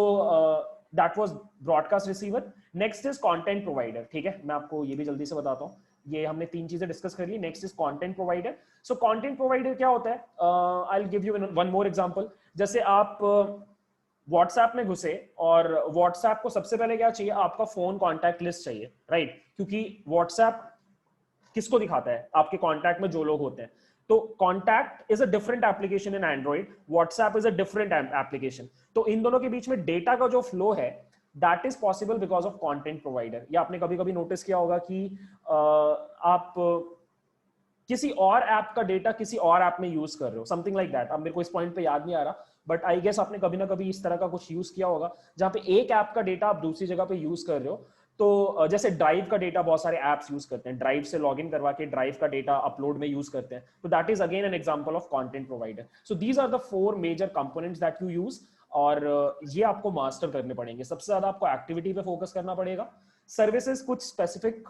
that was broadcast receiver. Next is content provider, ठीक है, मैं आपको ये भी जल्दी से बताता हूँ। ये हमने 3 चीजें डिस्कस कर ली। Next is content provider. So content provider क्या होता है? I will give you one more example. जैसे आप व्हाट्सएप में घुसे और व्हाट्सएप को सबसे पहले क्या चाहिए? आपका फोन कॉन्टैक्ट लिस्ट चाहिए, राइट? क्योंकि व्हाट्सएप किसको दिखाता है? आपके कॉन्टैक्ट में जो लोग होते हैं। तो contact is a different application in Android, WhatsApp is a different application. तो इन दोनों के बीच में डेटा का जो फ्लो है that is possible because of content provider. या आपने कभी कभी नोटिस किया होगा कि आप किसी और ऐप का डेटा किसी और ऐप में यूज कर रहे हो, समथिंग लाइक दैट। अब मेरे को इस पॉइंट पे याद नहीं आ रहा, बट आई गेस आपने कभी ना कभी इस तरह का कुछ यूज किया होगा जहां पे एक ऐप का डेटा आप दूसरी जगह पे यूज कर रहे हो। तो जैसे ड्राइव का डेटा बहुत सारे एप्स यूज करते हैं, ड्राइव से लॉगिन करवा के ड्राइव का डेटा अपलोड में यूज करते हैं। तो that is again an example of content provider. So these are the 4 major components that you use, और ये आपको मास्टर करने पड़ेंगे। सबसे ज्यादा आपको एक्टिविटी पे फोकस करना पड़ेगा। सर्विसेज कुछ स्पेसिफिक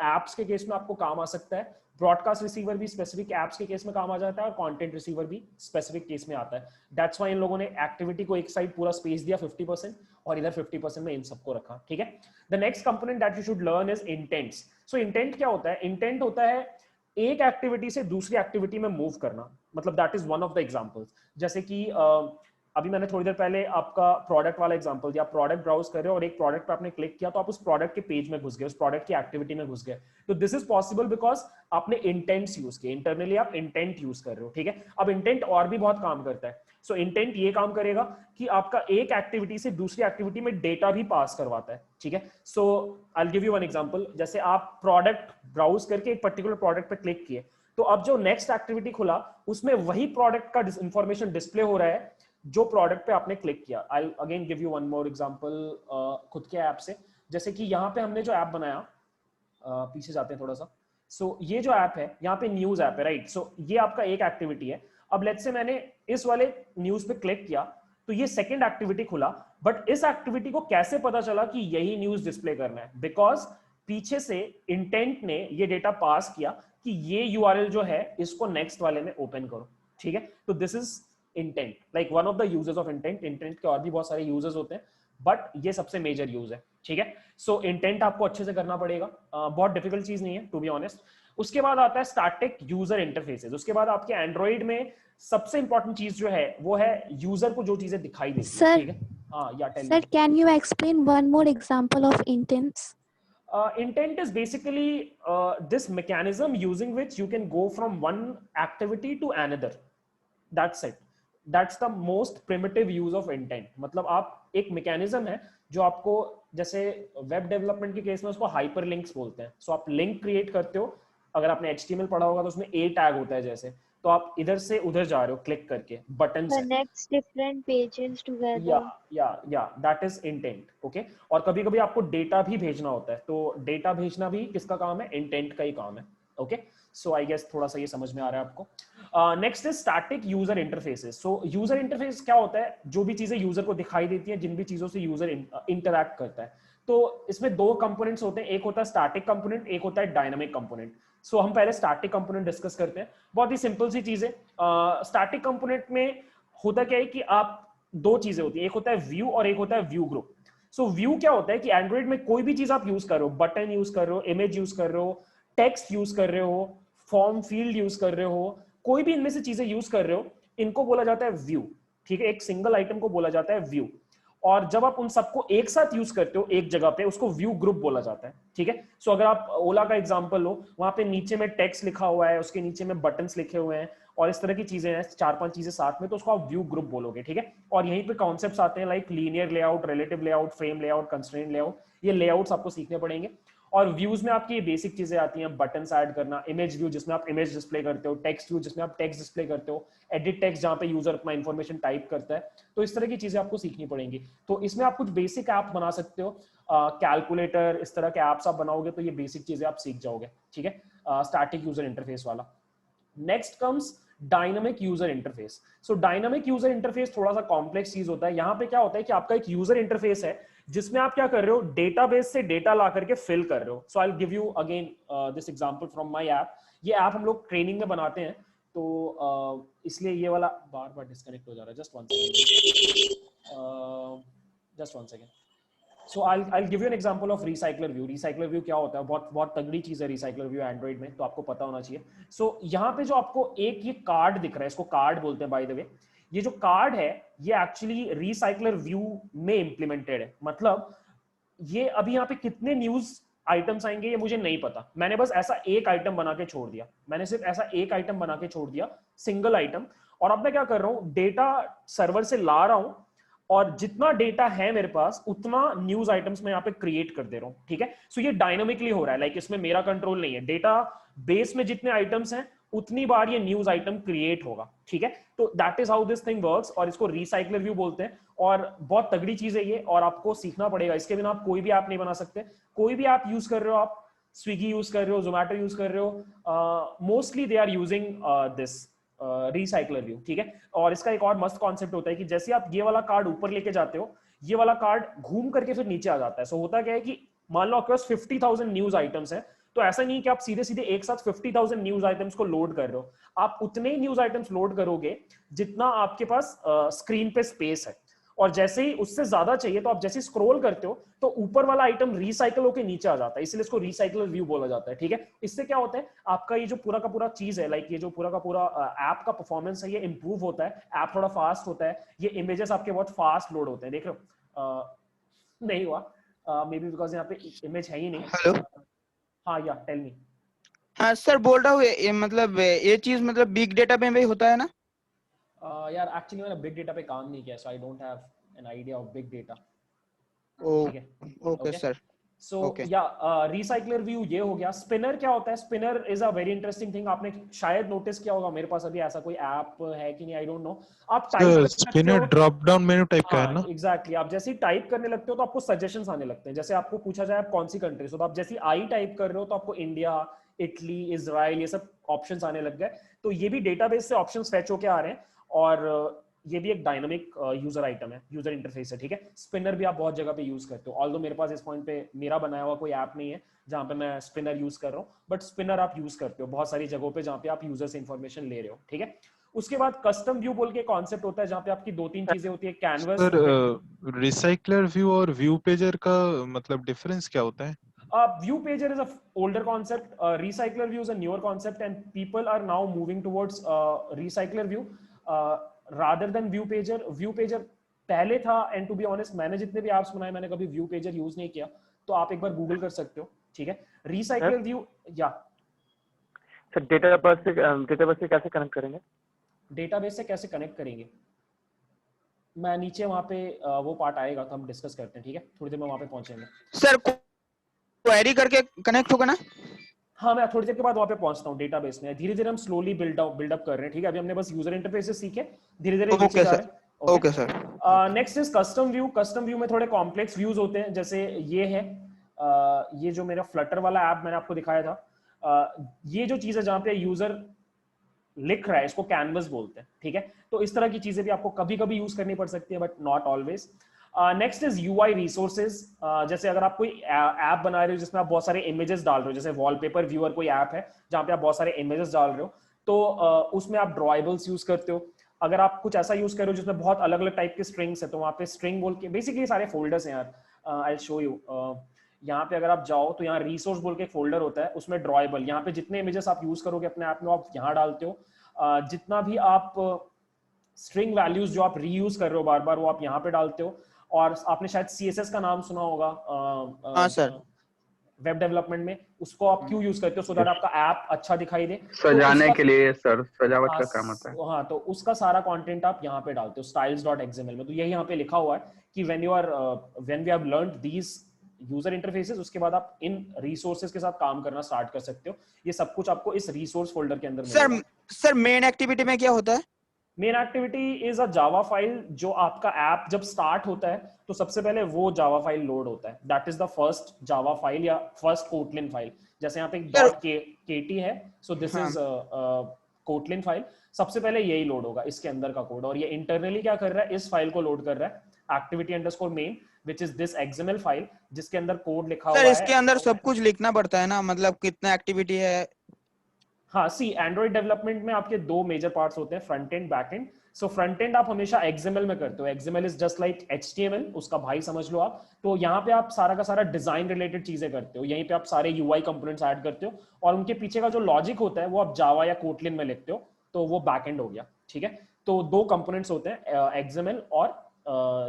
एप्स के केस में आपको काम आ सकता है, ब्रॉडकास्ट रिसीवर भी स्पेसिफिक एप्स के केस में काम आ जाता है, और कंटेंट रिसीवर भी स्पेसिफिक केस में आता है। दैट्स व्हाई इन लोगों ने एक्टिविटी को एक साइड पूरा स्पेस दिया 50% और इधर 50% में इन सबको रखा, ठीक है। The next component that you should learn is intends. So intent क्या होता है? इंटेंट होता है एक एक्टिविटी से दूसरी एक्टिविटी में मूव करना, मतलब that is one of the examples. जैसे कि अभी मैंने थोड़ी देर पहले आपका प्रोडक्ट वाला एग्जांपल दिया। प्रोडक्ट ब्राउज कर रहे हो और एक प्रोडक्ट पे आपने क्लिक किया तो आप उस प्रोडक्ट के पेज में घुस गए, उस प्रोडक्ट की एक्टिविटी में घुस गए। तो दिस इज पॉसिबल बिकॉज आपने इंटेंट्स यूज किए, इंटरनली आप इंटेंट यूज कर रहे हो, ठीक है। अब इंटेंट और भी बहुत काम करता है। सो इंटेंट ये काम करेगा कि आपका एक एक्टिविटी से दूसरी एक्टिविटी में डेटा भी पास करवाता है, ठीक है। So I will give you one example. जैसे आप प्रोडक्ट ब्राउज करके एक पर्टिकुलर प्रोडक्ट पे क्लिक किए, तो अब जो नेक्स्ट एक्टिविटी खुला उसमें वही प्रोडक्ट का इंफॉर्मेशन डिस्प्ले हो रहा है जो प्रोडक्ट पे आपने क्लिक किया। I again give you one more example खुद के ऐप से। जैसे कि यहाँ पे हमने जो ऐप बनाया, पीछे जाते हैं थोड़ा सा। सो ये जो ऐप है, यहाँ पे न्यूज ऐप है, राइट। सो ये आपका एक एक्टिविटी है। अब लेट्स से मैंने इस वाले न्यूज पे क्लिक किया तो ये सेकंड एक्टिविटी खुला, बट इस एक्टिविटी को कैसे पता चला कि यही न्यूज डिस्प्ले करना है? बिकॉज पीछे से इंटेंट ने ये डेटा पास किया कि ये यूआरएल जो है इसको नेक्स्ट वाले में ओपन करो, ठीक है। तो this is intent, like one of the uses of intent. Intent के और भी बहुत सारे यूजेस होते हैं, बट ये सबसे मेजर यूज है, ठीक है। सो इंटेंट आपको अच्छे से करना पड़ेगा, बहुत डिफिकल्ट चीज नहीं है टू बी ऑनेस्ट। उसके बाद आता है स्टैटिक यूजर इंटरफेसेस। उसके बाद आपके एंड्रॉइड में सबसे इंपॉर्टेंट चीज जो है वो है यूजर को जो चीजें दिखाई देती है, ठीक है। हाँ, या tell
Sir, can you explain one more example of intents?
Intent is basically this mechanism using which you can go from one activity to another. That's it. That's the most primitive use of intent. मतलब आप एक मैकेनिज्म है जो आपको, जैसे वेब डेवलपमेंट के केस में उसको हाइपर लिंक्स बोलते हैं। सो आप लिंक क्रिएट करते हो, अगर आपने HTML पढ़ा होगा तो उसमें A टैग होता है, जैसे तो आप इधर से उधर जा रहे हो क्लिक करके बटन से,
connects different pages together.
या दैट इज इंटेंट, ओके। और कभी कभी आपको डेटा भी भेजना होता है, तो डेटा भेजना भी किसका काम है? इंटेंट का ही काम है, ओके। सो आई गेस थोड़ा सा ये समझ में आ रहा है आपको। Next is static user interfaces. So user interface क्या होता है? जो भी चीजें यूजर को दिखाई देती हैं, जिन भी चीजों से यूजर इंटरैक्ट करता है। तो इसमें 2 कंपोनेंट्स होते हैं, एक होता है स्टैटिक कंपोनेंट, एक होता है डायनामिक कंपोनेंट। सो हम पहले स्टैटिक कंपोनेंट डिस्कस करते हैं। बहुत ही सिंपल सी चीज है। स्टैटिक कंपोनेंट में होता क्या है कि आप 2 चीजें होती है, एक होता है व्यू और एक होता है व्यू ग्रुप। सो व्यू क्या होता है कि एंड्रॉइड में कोई भी चीज आप यूज कर रहे हो, बटन यूज कर रहे हो, इमेज यूज कर रहे हो, टेक्स्ट यूज कर रहे हो, फॉर्म फील्ड यूज कर रहे हो, कोई भी इनमें से चीजें यूज कर रहे हो, इनको बोला जाता है व्यू, ठीक है। एक सिंगल आइटम को बोला जाता है व्यू। और जब आप उन सबको एक साथ यूज करते हो एक जगह पे, उसको व्यू ग्रुप बोला जाता है, ठीक है। सो अगर आप ओला का एग्जांपल लो, वहां पे नीचे में टेक्स्ट लिखा हुआ है, उसके नीचे में बटन्स लिखे हुए हैं और इस तरह की चीजें हैं, 4-5 चीजें साथ में, तो उसको आप व्यू ग्रुप बोलोगे, ठीक है। और यहीं पे कॉन्सेप्ट्स आते हैं like linear layout, relative layout, frame layout, constraint layout. ये लेआउट्स आपको सीखने पड़ेंगे। और व्यूज में आपकी ये बेसिक चीजें आती हैं, बटन्स ऐड करना, इमेज व्यू जिसमें आप इमेज डिस्प्ले करते हो, टेक्स्ट व्यू जिसमें आप टेक्स्ट डिस्प्ले करते हो, एडिट टेक्स्ट जहां पे यूजर अपना इंफॉर्मेशन टाइप करता है। तो इस तरह की चीजें आपको सीखनी पड़ेंगी। तो इसमें आप कुछ बेसिक ऐप बना सकते हो, कैलकुलेटर, इस तरह के ऐप्स आप बनाओगे तो ये बेसिक चीजें आप सीख जाओगे, ठीक है, स्टैटिक यूजर इंटरफेस वाला। Next comes dynamic user interface. सो डायनामिक यूजर इंटरफेस थोड़ा सा कॉम्प्लेक्स चीज होता है। यहाँ पे क्या होता है कि आपका एक यूजर इंटरफेस है, जिसमें आप क्या कर रहे हो, डेटाबेस से डेटा ला करके फिल कर रहे हो. So I will give you again this example from my app. ये ऐप हम लोग ट्रेनिंग में बनाते हैं, तो इसलिए ये वाला बार बार डिस्कनेक्ट हो जा रहा है. Just one second. So I'll give you an example of recycler view. recycler view क्या होता है, बहुत बहुत तगड़ी चीज है recycler view एंड्रॉइड में, तो आपको पता होना चाहिए. सो यहाँ पे जो आपको एक ये कार्ड दिख रहा है, इसको कार्ड बोलते हैं बाय द वे. ये जो कार्ड है ये एक्चुअली recycler view में इम्प्लीमेंटेड है. मतलब ये अभी यहाँ पे कितने न्यूज आइटम्स आएंगे ये मुझे नहीं पता. मैंने बस ऐसा एक आइटम बना के छोड़ दिया. मैंने सिर्फ ऐसा एक आइटम बना के छोड़ दिया, सिंगल आइटम. और अब मैं क्या कर रहा हूँ, डेटा सर्वर से ला रहा हूँ और जितना डेटा है मेरे पास उतना न्यूज आइटम्स में यहाँ पे क्रिएट कर दे रहा हूँ. ठीक है. सो ये डायनामिकली हो रहा है, लाइक इसमें मेरा कंट्रोल नहीं है. डेटा बेस में जितने आइटम्स हैं उतनी बार ये न्यूज आइटम क्रिएट होगा. ठीक है. तो that is how this thing works, और इसको रिसाइकलर व्यू बोलते हैं. और बहुत तगड़ी चीज है ये, और आपको सीखना पड़ेगा. इसके बिना आप कोई भी ऐप नहीं बना सकते. कोई भी ऐप यूज कर रहे हो, आप स्विगी यूज कर रहे हो, जोमेटो यूज कर रहे हो, mostly they are using this recycler view. ठीक है. और इसका एक और मस्त कॉन्सेप्ट होता है कि जैसे आप ये वाला कार्ड ऊपर लेके जाते हो, ये वाला कार्ड घूम करके फिर नीचे आ जाता है. सो होता क्या है कि मान लो आपके पास 50,000 न्यूज आइटम्स हैं, तो ऐसा नहीं कि आप सीधे सीधे एक साथ 50,000 न्यूज आइटम्स को लोड कर रहे हो. आप उतने ही न्यूज आइटम्स लोड करोगे जितना आपके पास स्क्रीन पे स्पेस है. और जैसे ही उससे ज्यादा चाहिए तो आप जैसे स्क्रॉल करते हो तो ऊपर वाला आइटम रिसाइकल होकर नीचे आ जाता है, इसलिए इसको रिसाइकलर व्यू बोला जाता है. ठीक है. इससे क्या होता है, आपका ये जो पूरा का पूरा चीज है, लाइक ये जो पूरा का पूरा ऐप का परफॉर्मेंस है ये इंप्रूव होता है. ऐप थोड़ा फास्ट होता है. ये इमेजेस आपके बहुत फास्ट लोड होते हैं. देख रहे हो, नहीं हुआ मे बी बिकॉज यहाँ पे इमेज है ही नहीं.
हेलो.
हाँ, या टेल मी.
हाँ सर, बोल रहा हूँ मतलब ये चीज मतलब बिग डेटा पे भी होता है ना?
यार एक्चुअली मैंने बिग डेटा पे काम नहीं किया, so I don't have an idea of big data. ठीक है.
Okay sir.
सो या रिसाइकलर व्यू ये हो गया. स्पिनर क्या होता है? Spinner is a very interesting thing. आपने शायद नोटिस किया होगा, मेरे पास अभी ऐसा कोई ऐप है कि नहीं, आई डोंट नो. आप type
spinner drop down menu type का है ना?
एग्जैक्टली. आप जैसे ही टाइप करने लगते हो तो आपको सजेशंस आने लगते हैं. जैसे आपको पूछा जाए आप कौन सी कंट्री से, तो आप जैसे आई टाइप कर रहे हो तो आपको इंडिया, इटली, इजराइल, ये सब ऑप्शंस आने लग गए. तो ये भी डेटाबेस से ऑप्शंस फेच होके आ रहे हैं, और ये भी एक डायनामिक यूजर आइटम है, यूजर इंटरफेस है. ठीक है. स्पिनर भी आप बहुत जगह पे यूज करते हो. ऑल्दो मेरे पास इस पॉइंट पे मेरा बनाया हुआ कोई ऐप नहीं है जहां पे मैं स्पिनर यूज कर रहा हूँ, बट स्पिनर आप यूज करते हो बहुत सारी जगहों पे जहां पे आप यूजर से इंफॉर्मेशन ले रहे हो. ठीक है. उसके बाद कस्टम व्यू बोल के कॉन्सेप्ट होता है जहां पे आपकी दो तीन चीजें होती है. कैनवस.
सर रिसाइकलर व्यू और व्यू पेजर का मतलब डिफरेंस क्या होता है?
View pager is a older concept. Recycler view is a newer concept, and people are now moving towards recycler view rather than view pager. View pager पहले था, and to be honest मैंने जितने भी apps बनाए मैंने कभी view pager यूज नहीं किया, तो आप एक बार गूगल कर सकते हो. ठीक है. Recycler view या
सर डेटाबेस से कैसे कनेक्ट करेंगे?
डेटाबेस से कैसे कनेक्ट करेंगे, मैं नीचे वहाँ पे वो पार्ट आएगा तो हम डिस्कस करते हैं. ठीक है. थोड़ी देर में वहाँ पे पहुंचेंगे.
सर क्वेरी करके कनेक्ट होगा ना?
हाँ, मैं थोड़ी देर के बाद वहाँ पे पहुंचता हूँ. डेटाबेस में धीरे धीरे हम स्लोली बिल्डअप कर रहे हैं. ठीक है. अभी हमने बस यूजर इंटरफेस सीखे, धीरे धीरे नीचे जा रहे हैं.
Okay sir.
Next is custom view. Custom view में थोड़े कॉम्प्लेक्स व्यूज होते हैं. जैसे ये है, ये जो मेरा फ्लटर वाला ऐप मैंने आपको दिखाया था, ये जो चीज है जहाँ पे यूजर लिख रहा है इसको कैनवस बोलते हैं. ठीक है. तो इस तरह की चीजें भी आपको कभी कभी यूज करनी पड़ सकती है, but not always. Next is UI resources. जैसे अगर आप कोई ऐप बना रहे हो जिसमें आप बहुत सारे इमेजेस डाल रहे हो, जैसे वॉलपेपर व्यूअर कोई ऐप है जहाँ पे आप बहुत सारे इमेजेस डाल रहे हो, तो उसमें आप ड्रॉएबल्स यूज करते हो. अगर आप कुछ ऐसा यूज कर रहे हो जिसमें बहुत अलग अलग टाइप के स्ट्रिंग्स है, तो वहाँ पे स्ट्रिंग बोल के बेसिकली सारे फोल्डर्स हैं यार. I show you. यहाँ पे अगर आप जाओ तो यहाँ रिसोर्स बोल के एक फोल्डर होता है, उसमें ड्रॉएबल, यहाँ पे जितने इमेजेस आप यूज करोगे अपने ऐप में आप यहाँ डालते हो. जितना भी आप स्ट्रिंग वैल्यूज जो आप रीयूज कर रहे हो बार बार वो आप यहाँ पे डालते हो. और आपने शायद CSS का नाम सुना होगा.
हाँ सर.
वेब डेवलपमेंट में उसको आप क्यों यूज करते हो? सो दैट आपका ऐप अच्छा दिखाई दे,
सजाने
तो
के लिए सर, सजावट का काम होता है.
हाँ, तो उसका सारा कंटेंट आप यहाँ पे डालते हो styles.xml में. तो यही यहाँ पे लिखा हुआ है कि when we have learned these user interfaces, उसके बाद आप इन रिसोर्सेज के साथ काम करना स्टार्ट कर सकते हो. ये सब कुछ आपको इस रिसोर्स फोल्डर के अंदर मिलेगा.
सर मेन एक्टिविटी में क्या होता है?
Main activity is a Java file. जो आपका ऐप जब स्टार्ट होता है तो सबसे पहले वो जावा फाइल लोड होता है. That is the first Java file या फर्स्ट कोटलिन फाइल. जैसे यहाँ पे एक .kt है, सो दिस इज कोटलिन फाइल. सबसे पहले यही लोड होगा, इसके अंदर का कोड. और ये इंटरनली क्या कर रहा है, इस फाइल को लोड कर रहा है, activity_main. which is this XML file जिसके अंदर कोड लिखा
सर
हुआ
इसके
है।
अंदर सब कुछ लिखना पड़ता है ना, मतलब कितना एक्टिविटी है?
हाँ, सी एंड्रॉइड डेवलपमेंट में आपके दो मेजर पार्ट्स होते हैं, front end back and. So front end आप हमेशा XML में करते हो, XML is just like HTML, उसका भाई समझ लो आप। तो यहाँ पे आप सारा का सारा डिजाइन रिलेटेड चीजें करते हो, यहीं पे आप सारे UI कंपोनेंट्स ऐड करते हो, और उनके पीछे का जो लॉजिक होता है वो आप जावा या कोटलिन में लिखते हो, तो वो बैक एंड हो गया, ठीक है। तो दो कंपोनेंट्स होते हैं, XML और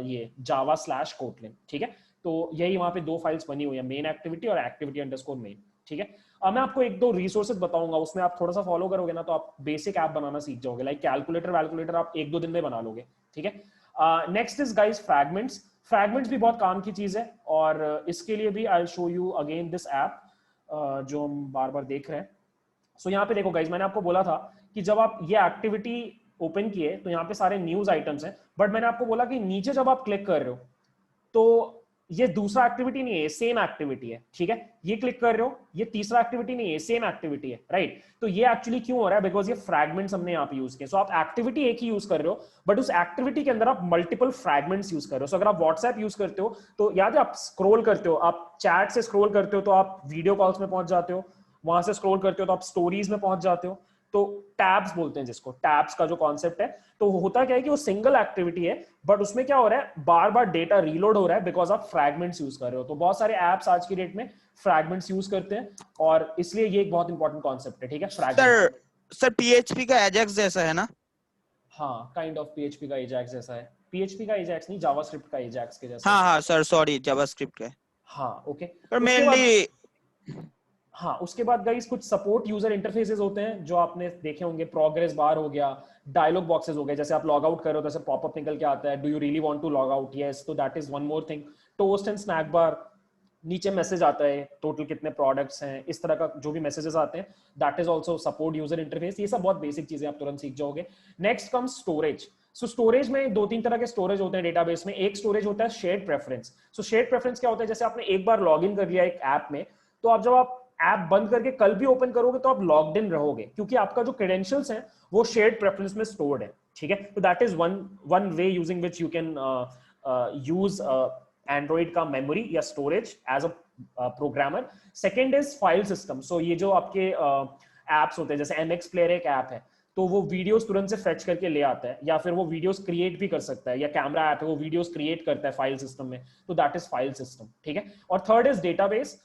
ये java/kotlin, ठीक है। तो यही वहां पे दो फाइल्स बनी हुई है, मेन एक्टिविटी और activity_main, ठीक है। अब मैं आपको एक दो रिसोर्सेज बताऊंगा, उसमें आप थोड़ा सा फॉलो करोगे ना तो आप बेसिक ऐप बनाना सीख जाओगे, लाइक कैलकुलेटर आप एक दो दिन में बना लोगे, ठीक है। Next is guys fragments. Fragments भी बहुत काम की चीज है, और इसके लिए भी आई will show you again this app जो हम बार बार देख रहे हैं। सो यहाँ पे देखो गाइस, मैंने आपको बोला था कि जब आप ये एक्टिविटी ओपन किए तो यहाँ पे सारे न्यूज आइटम्स हैं, बट मैंने आपको बोला कि नीचे जब आप क्लिक कर रहे हो तो ये दूसरा एक्टिविटी नहीं है, सेम एक्टिविटी है, ठीक है। ये क्लिक कर रहे हो, ये तीसरा एक्टिविटी नहीं है, सेम एक्टिविटी है, राइट। तो ये एक्चुअली क्यों हो रहा है? बिकॉज ये फ्रैगमेंट्स हमने यहाँ पे यूज किए। सो आप एक्टिविटी एक ही यूज कर रहे हो, बट उस एक्टिविटी के अंदर आप मल्टीपल फ्रैगमेंट्स यूज कर रहे हो। सो अगर आप व्हाट्सएप यूज करते हो तो याद है, आप स्क्रॉल करते हो, आप चैट से स्क्रॉल करते हो तो आप वीडियो कॉल्स में पहुंच जाते हो, वहां से स्क्रॉल करते हो तो आप स्टोरीज में पहुंच जाते हो, तो टैब्स बोलते हैं जिसको, टैब्स का जो कॉन्सेप्ट है। तो होता क्या है कि वो सिंगल एक्टिविटी है, बट उसमें क्या हो रहा है, बार बार डेटा रीलोड हो रहा है बिकॉज आप फ्रैगमेंट्स यूज कर रहे हो। तो बहुत सारे एप्स आज की डेट में फ्रैगमेंट्स यूज करते हैं, और इसलिए ये एक बहुत इंपॉर्टेंट कॉन्सेप्ट है, ठीक है।
सर PHP का एजेक्स जैसा है ना?
हाँ, काइंड ऑफ PHP का एजाक्स जैसा है। PHP का एजाक्स नहीं, जावास्क्रिप्ट का एजाक्स के जैसा।
हाँ सर, सॉरी, जावास्क्रिप्ट का।
हाँ, ओके।
पर मेनली
हाँ, उसके बाद गाइस कुछ सपोर्ट यूजर इंटरफेसेस होते हैं जो आपने देखे होंगे, प्रोग्रेस बार हो गया, डायलॉग बॉक्सेस हो गए, जैसे आप लॉग आउट करो तो ऐसे पॉपअप निकल के आता है, do you really want to log out, yes, तो that is one more thing. Toast and snackbar, नीचे मैसेज आता है टोटल कितने प्रोडक्ट्स हैं, इस तरह का जो भी मैसेजेस आते हैं, that is also support user interface. ये सब बहुत बेसिक चीजें आप तुरंत सीख जाओगे। Next comes storage. So storage में दो तीन तरह के स्टोरेज होते हैं डेटाबेस में। एक स्टोरेज होता है शेयर्ड प्रेफरेंस। सो शेयर्ड प्रेफरेंस क्या होता है, जैसे आपने एक बार लॉग इन कर लिया एक ऐप में, तो आप जब आप ऐप बंद करके कल भी ओपन करोगे तो आप लॉग्ड इन रहोगे, क्योंकि आपका जो क्रेडेंशियल्स हैं वो शेयर्ड प्रेफरेंस में स्टोर्ड है, ठीक है। तो that is one way using which you can use Android का मेमोरी या storage as a programmer. Second is file system. So ये जो आपके एप्स होते हैं, जैसे MX प्लेयर एक ऐप है, तो वो वीडियोस तुरंत से फेच करके ले आता है, या फिर वो वीडियोस क्रिएट भी कर सकता है, या कैमरा ऐप है वो वीडियोस क्रिएट करता है फाइल सिस्टम में, तो दैट इज फाइल सिस्टम, ठीक है। और third is database.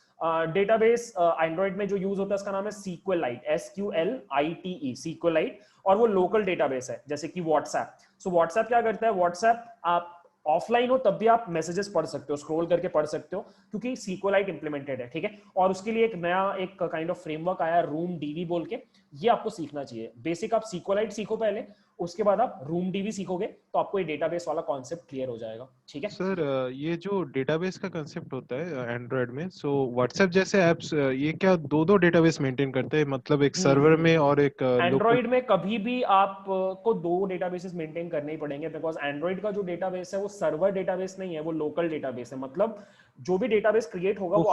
Database Android में जो यूज होता है उसका नाम है SQLite, SQLite, SQLite, और वो लोकल डेटाबेस है, जैसे कि व्हाट्सएप। सो व्हाट्सएप क्या करता है, व्हाट्सएप आप ऑफलाइन हो तब भी आप मैसेजेस पढ़ सकते हो, स्क्रॉल करके पढ़ सकते हो, क्योंकि SQLite इंप्लीमेंटेड है, ठीक है। और उसके लिए एक नया एक काइंड ऑफ फ्रेमवर्क आया, RoomDB बोल के, ये आपको सीखना चाहिए। बेसिक आप SQLite सीखो पहले, उसके बाद आप RoomDB सीखोगे तो आपको ये डेटाबेस वाला कॉन्सेप्ट क्लियर हो जाएगा, ठीक है।
सर ये जो डेटाबेस का कंसेप्ट होता है एंड्रॉयड में, सो व्हाट्सएप जैसे एप्स ये क्या दो डेटाबेस मेंटेन करते हैं, मतलब एक सर्वर में और एक
एंड्रॉइड में कभी भी आप को दो डेटाबेसेस मेंटेन करने ही पड़ेंगे, बिकॉज एंड्रॉइड का जो डेटाबेस है वो सर्वर डेटाबेस नहीं है, वो लोकल डेटाबेस है। मतलब जो भी डेटाबेस क्रिएट होगा वो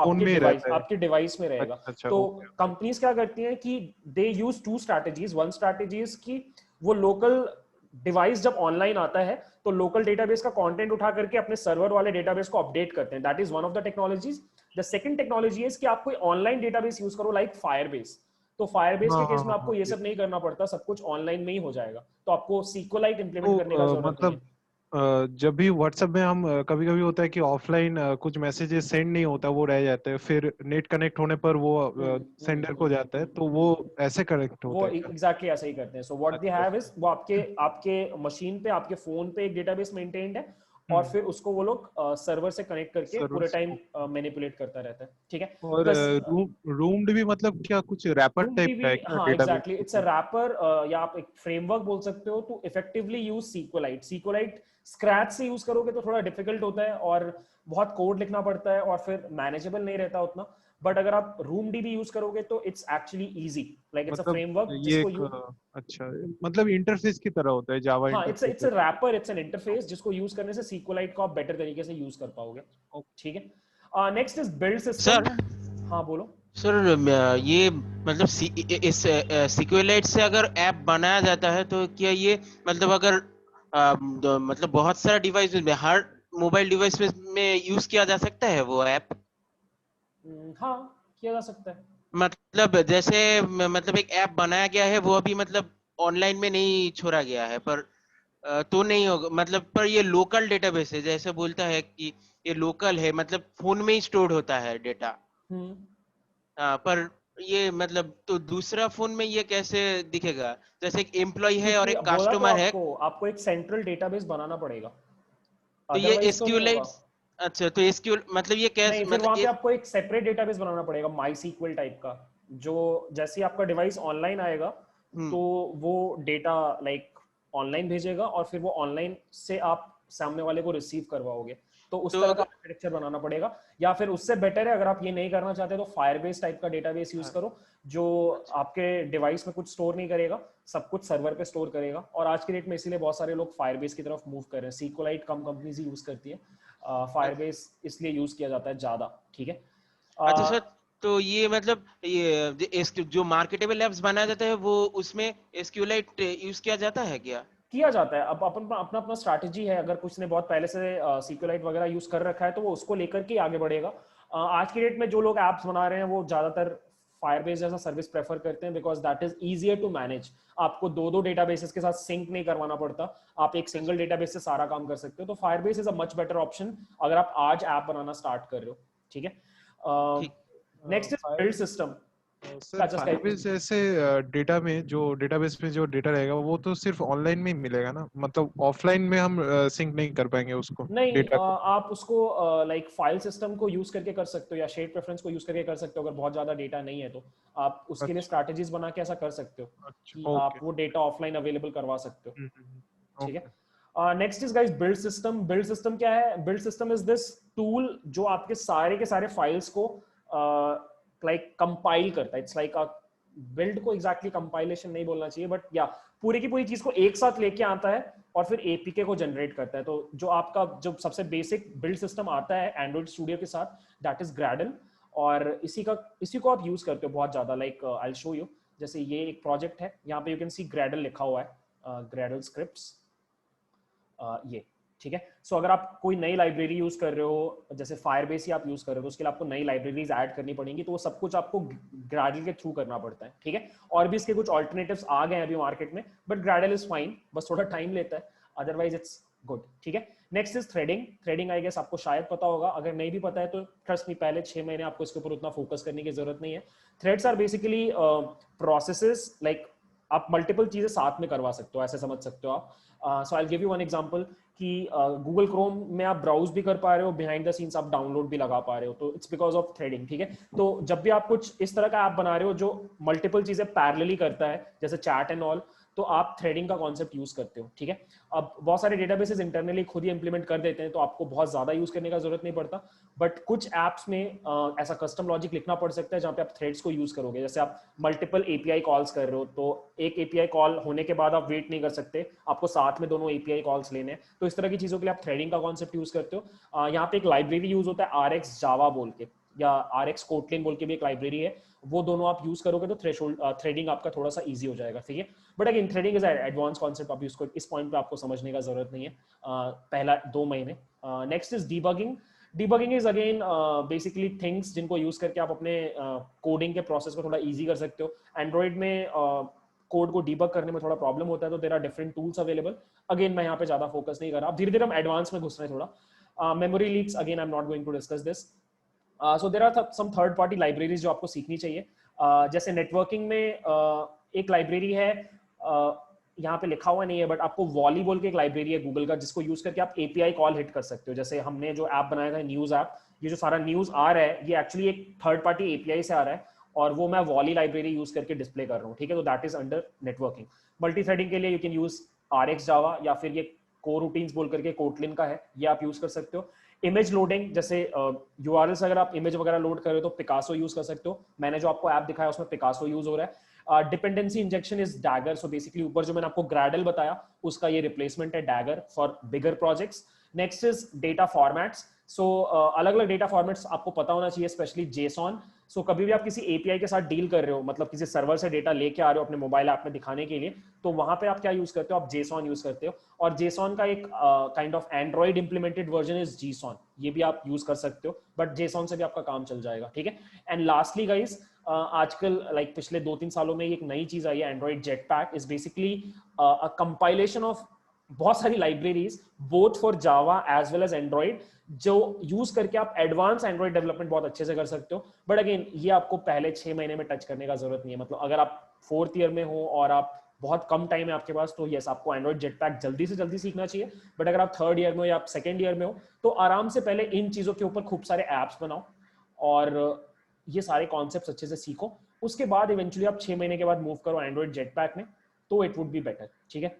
आपके डिवाइस में रहेगा। तो कंपनीज क्या करती हैं कि they use two strategies. One strategy is कि वो लोकल डिवाइस जब ऑनलाइन आता है तो लोकल डेटाबेस का कंटेंट उठा करके अपने सर्वर वाले डेटाबेस को अपडेट करते हैं। That is one of the technologies. The second technology is कि आप कोई ऑनलाइन डेटाबेस यूज करो, लाइक फायरबेस। तो फायरबेस के केस में आपको ये सब नहीं करना पड़ता, सब कुछ ऑनलाइन में ही हो जाएगा। तो आपको SQLite इंप्लीमेंट करने का जरूरत नहीं है।
जब भी व्हाट्सएप में हम कभी कभी होता है कि ऑफलाइन कुछ मैसेजेस सेंड नहीं होता, वो रह जाते हैं, फिर नेट कनेक्ट होने पर वो सेंडर को जाता है, तो वो ऐसे कनेक्ट होता
वो
है।
एग्जैक्टली ऐसे ही करते हैं। So what they have is, वो आपके मशीन पे, आपके फोन पे एक डेटाबेस मेंटेन्ड है, और फिर उसको वो लोग सर्वर से कनेक्ट करके पूरे टाइम मैनिपुलेट करता रहता है, ठीक है।
और RoomDB मतलब क्या कुछ रैपर टाइप का है क्या?
हाँ एग्जैक्टली, इट्स अ रैपर, या आप एक फ्रेमवर्क बोल सकते हो to effectively use SQLite। SQLite scratch से यूज करोगे तो थोड़ा डिफिकल्ट होता है और बहुत कोड लिखना पड़ता है और फिर मैनेजेबल नहीं रहता उतना। बट अगर आप RoomDB यूज करोगे तो it's actually easy, like it's a framework जिसको
अच्छा, मतलब इंटरफेस की तरह होता है जावा।
हाँ, it's a rapper, it's an interface जिसको यूज करने से SQLite को आप बेटर तरीके से यूज कर पाओगे, ठीक है। Next is build system.
Sir,
हाँ बोलो
सर, ये मतलब इस SQLite से अगर ऐप बनाया जाता है तो क्या ये मतलब अगर मतलब बहुत सारा डिवाइस में हर मोबाइल डिवाइस में यूज किया जा सकता है वो ऐप?
हाँ, किया जा सकता है।
मतलब जैसे मतलब एक ऐप बनाया गया है, वो अभी मतलब ऑनलाइन में नहीं छोड़ा गया है, पर तो नहीं होगा मतलब, पर ये लोकल डेटाबेस है, जैसे बोलता है कि ये लोकल है, मतलब फोन में ही स्टोर होता है डेटा। हाँ, पर ये मतलब तो दूसरा फोन में ये कैसे दिखेगा? जैसे एक एम्प्लॉय है और
क्योंकि
एक
बोला तो
कस्टमर है,
आपको एक सेंट्रल डेटाबेस बनाना पड़ेगा,
तो ये
अदरवाइज तो नहीं होगा।
एसक्यूएल। अच्छा, तो एसक्यूएल मतलब ये
नहीं,
कैसे
फिर वहां
मतलब
पे आपको एक सेपरेट डेटाबेस बनाना पड़ेगा, माई सीक्वल टाइप का, जो जैसे ही आपका डिवाइस ऑनलाइन आएगा तो वो डेटा लाइक ऑनलाइन भेजेगा और फिर वो ऑनलाइन से आप सामने वाले को रिसीव करवाओगे। तो उस
तो
तरह का आर्किटेक्चर बनाना पड़ेगा, या फिर उससे बेटर है अगर आप ये नहीं करना चाहते तो फायरबेस टाइप का डेटाबेस यूज करो, जो आपके डिवाइस में कुछ स्टोर नहीं करेगा, सब कुछ सर्वर पे स्टोर करेगा। और आज के डेट में इसीलिए बहुत सारे लोग फायरबेस की तरफ मूव कर रहे हैं। सीक्वलाइट कम कंपनीज यूज करती है, फायरबेस इसलिए यूज किया जाता है ज्यादा। ठीक है।
अच्छा सर, तो ये मतलब ये जो मार्केटेबल एप्स बनाया जाता है वो उसमें एसक्यूएलाइट यूज किया जाता है क्या?
किया जाता है। अब अपन अपना अपना स्ट्रैटेजी है, अगर कुछ ने बहुत पहले से सीक्वलाइट वगैरह यूज कर रखा है तो वो उसको लेकर के आगे बढ़ेगा। आज की डेट में जो लोग एप्स बना रहे हैं वो ज्यादातर फायरबेस जैसा सर्विस प्रेफर करते हैं, because that is easier to manage. आपको दो डेटाबेसेस के साथ सिंक नहीं करवाना पड़ता, आप एक सिंगल डेटाबेस से सारा काम कर सकते हो। तो Firebase is a much better option अगर आप आज ऐप बनाना स्टार्ट कर रहे हो। ठीक है। Next is build system.
Sir Firebase जैसे डेटा में जो डेटाबेस में जो डेटा रहेगा वो तो सिर्फ ऑनलाइन में ही मिलेगा ना, मतलब ऑफलाइन में हम सिंक नहीं कर पाएंगे उसको
नहीं,
डेटा को?
आप उसको लाइक फाइल सिस्टम को यूज करके कर सकते हो या शेड प्रेफरेंस को यूज करके कर सकते हो। अगर बहुत ज्यादा डेटा नहीं है तो आप उसके लिए स्ट्रैटेजीज बना के ऐसा कर सकते हो कि आप वो डेटा ऑफलाइन अवेलेबल करवा सकते हो। ठीक है। Next is guys build system. Build system क्या है? Build system is this tool जो आपके सारे के सारे फाइल्स को लाइक कंपाइल करता है। इट्स लाइक बिल्ड को एग्जैक्टली कंपाइलेशन नहीं बोलना चाहिए, बट या पूरी की पूरी चीज को एक साथ लेके आता है और फिर एपीके को जनरेट करता है। तो जो आपका जो सबसे बेसिक बिल्ड सिस्टम आता है एंड्रॉइड स्टूडियो के साथ, दैट इज ग्रैडल। और इसी को आप यूज करते हो बहुत ज्यादा। Like I will show you. जैसे ये एक प्रोजेक्ट है, यहाँ पे यू कैन सी ग्रैडल लिखा हुआ है, ग्रैडल स्क्रिप्ट्स, ये। ठीक है। सो अगर आप कोई नई लाइब्रेरी यूज कर रहे हो, जैसे फायरबेस ही आप यूज कर रहे हो, तो उसके लिए आपको नई लाइब्रेरीज ऐड करनी पड़ेंगी, तो वो सब कुछ आपको ग्रैडल के थ्रू करना पड़ता है। ठीक है। और भी इसके कुछ ऑल्टरनेटिव्स आ गए हैं अभी मार्केट में, बट ग्रैडल इज फाइन, बस थोड़ा टाइम लेता है, अदरवाइज इट्स गुड। ठीक है। Next is threading. Threading I guess आपको शायद पता होगा, अगर नहीं भी पता है तो ट्रस्ट मी, पहले 6 महीने आपको इसके ऊपर उतना फोकस करने की जरूरत नहीं है। Threads are basically processes, like आप मल्टीपल चीजें साथ में करवा सकते हो, ऐसे समझ सकते हो आप। So I will give you one example कि गूगल क्रोम में आप ब्राउज भी कर पा रहे हो, बिहाइंड द सीन्स आप डाउनलोड भी लगा पा रहे हो, तो इट्स बिकॉज ऑफ थ्रेडिंग। ठीक है। तो जब भी आप कुछ इस तरह का ऐप बना रहे हो जो मल्टीपल चीजें पैरेलली करता है, जैसे चैट एंड ऑल, तो आप थ्रेडिंग का कॉन्सेप्ट यूज करते हो। ठीक है। अब बहुत सारे डेटाबेसेस इंटरनली खुद ही इंप्लीमेंट कर देते हैं, तो आपको बहुत ज्यादा यूज करने का जरूरत नहीं पड़ता, बट कुछ एप्स में ऐसा कस्टम लॉजिक लिखना पड़ सकता है जहाँ पे आप थ्रेड्स को यूज करोगे। जैसे आप मल्टीपल एपीआई कॉल्स कर रहे हो, तो एक एपीआई कॉल होने के बाद आप वेट नहीं कर सकते, आपको साथ में दोनों एपीआई कॉल्स लेने हैं। तो इस तरह की चीजों के लिए आप थ्रेडिंग का कॉन्सेप्ट यूज करते हो। यहाँ पे एक लाइब्रेरी यूज होता है RX जावा बोल के, या RX कोटलिन बोल के भी एक लाइब्रेरी है, वो दोनों आप यूज करोगे तो थ्रेडिंग आपका थोड़ा सा इजी हो जाएगा। ठीक है। But again threading is advance concept, आप इसको इस पॉइंट पे आपको समझने का जरूरत नहीं है पहला 2 महीने। Next is debugging. Debugging is again basically things जिनको यूज करके आप अपने कोडिंग के प्रोसेस को थोड़ा इजी कर सकते हो। एंड्रॉइड में कोड को डीबग करने में थोड़ा प्रॉब्लम होता है, तो there are different tools available. Again मैं यहाँ पे ज्यादा फोकस नहीं कर रहा, अब धीरे धीरे हम एडवांस में घुस रहे हैं थोड़ा। Memory leaks, again I am not going to discuss this. So there are some third party libraries जो आपको सीखनी चाहिए। जैसे नेटवर्किंग में एक लाइब्रेरी है, यहाँ पे लिखा हुआ नहीं है, बट आपको वॉलीबॉल की एक लाइब्रेरी है गूगल का, जिसको यूज करके आप एपीआई कॉल हिट कर सकते हो। जैसे हमने जो ऐप बनाया था न्यूज ऐप, ये जो सारा न्यूज आ रहा है ये एक्चुअली एक थर्ड पार्टी एपीआई से आ रहा है, और वो मैं वॉली लाइब्रेरी यूज करके डिस्प्ले कर रहा हूँ। ठीक है। तो that is under networking. Multi threading के लिए यू कैन यूज RX जावा, या फिर ये कोर रूटीन्स बोल करके कोटलिन का है, ये आप यूज कर सकते हो। इमेज लोडिंग, जैसे URLs अगर आप इमेज वगैरह लोड कर रहे हो तो पिकासो यूज कर सकते हो। मैंने जो आपको ऐप दिखाया उसमें पिकासो यूज हो रहा है। Dependency injection is dagger. So basically ऊपर जो मैंने आपको ग्रैडल बताया उसका ये रिप्लेसमेंट है, Dagger, for bigger projects. Next is data formats. So अलग अलग डेटा फॉर्मेट्स आपको पता होना चाहिए, स्पेशली जेसॉन। सो कभी भी आप किसी एपीआई के साथ डील कर रहे हो, मतलब किसी सर्वर से डेटा लेके आ रहे हो अपने मोबाइल ऐप में दिखाने के लिए, तो वहां पे आप क्या यूज करते हो, आप जेसॉन यूज करते हो। और जेसॉन का एक kind of Android implemented version is Gson, ये भी आप यूज कर सकते हो, बट जेसॉन से भी आपका काम चल जाएगा, ठीक है। एंड लास्टली गाइस, आजकल लाइक पिछले 2-3 सालों में एक नई चीज आई है, Android Jetpack is basically a compilation of बहुत सारी libraries both for Java as well as Android, जो यूज करके आप एडवांस एंड्रॉइड डेवलपमेंट बहुत अच्छे से कर सकते हो। बट अगेन ये आपको पहले 6 महीने में टच करने का जरूरत नहीं है, मतलब अगर आप 4th ईयर में हो और आप बहुत कम टाइम है आपके पास, तो यस आपको एंड्रॉइड जेटपैक जल्दी से जल्दी सीखना चाहिए। बट अगर आप 3rd ईयर में हो या आप 2nd ईयर में हो, तो आराम से पहले इन चीजों के ऊपर खूब सारे एप्स बनाओ और ये सारे कॉन्सेप्ट्स अच्छे से सीखो। उसके बाद इवेंचुअली आप 6 महीने के बाद मूव करो एंड्रॉइड जेटपैक में, तो इट वुड बी बेटर, ठीक है।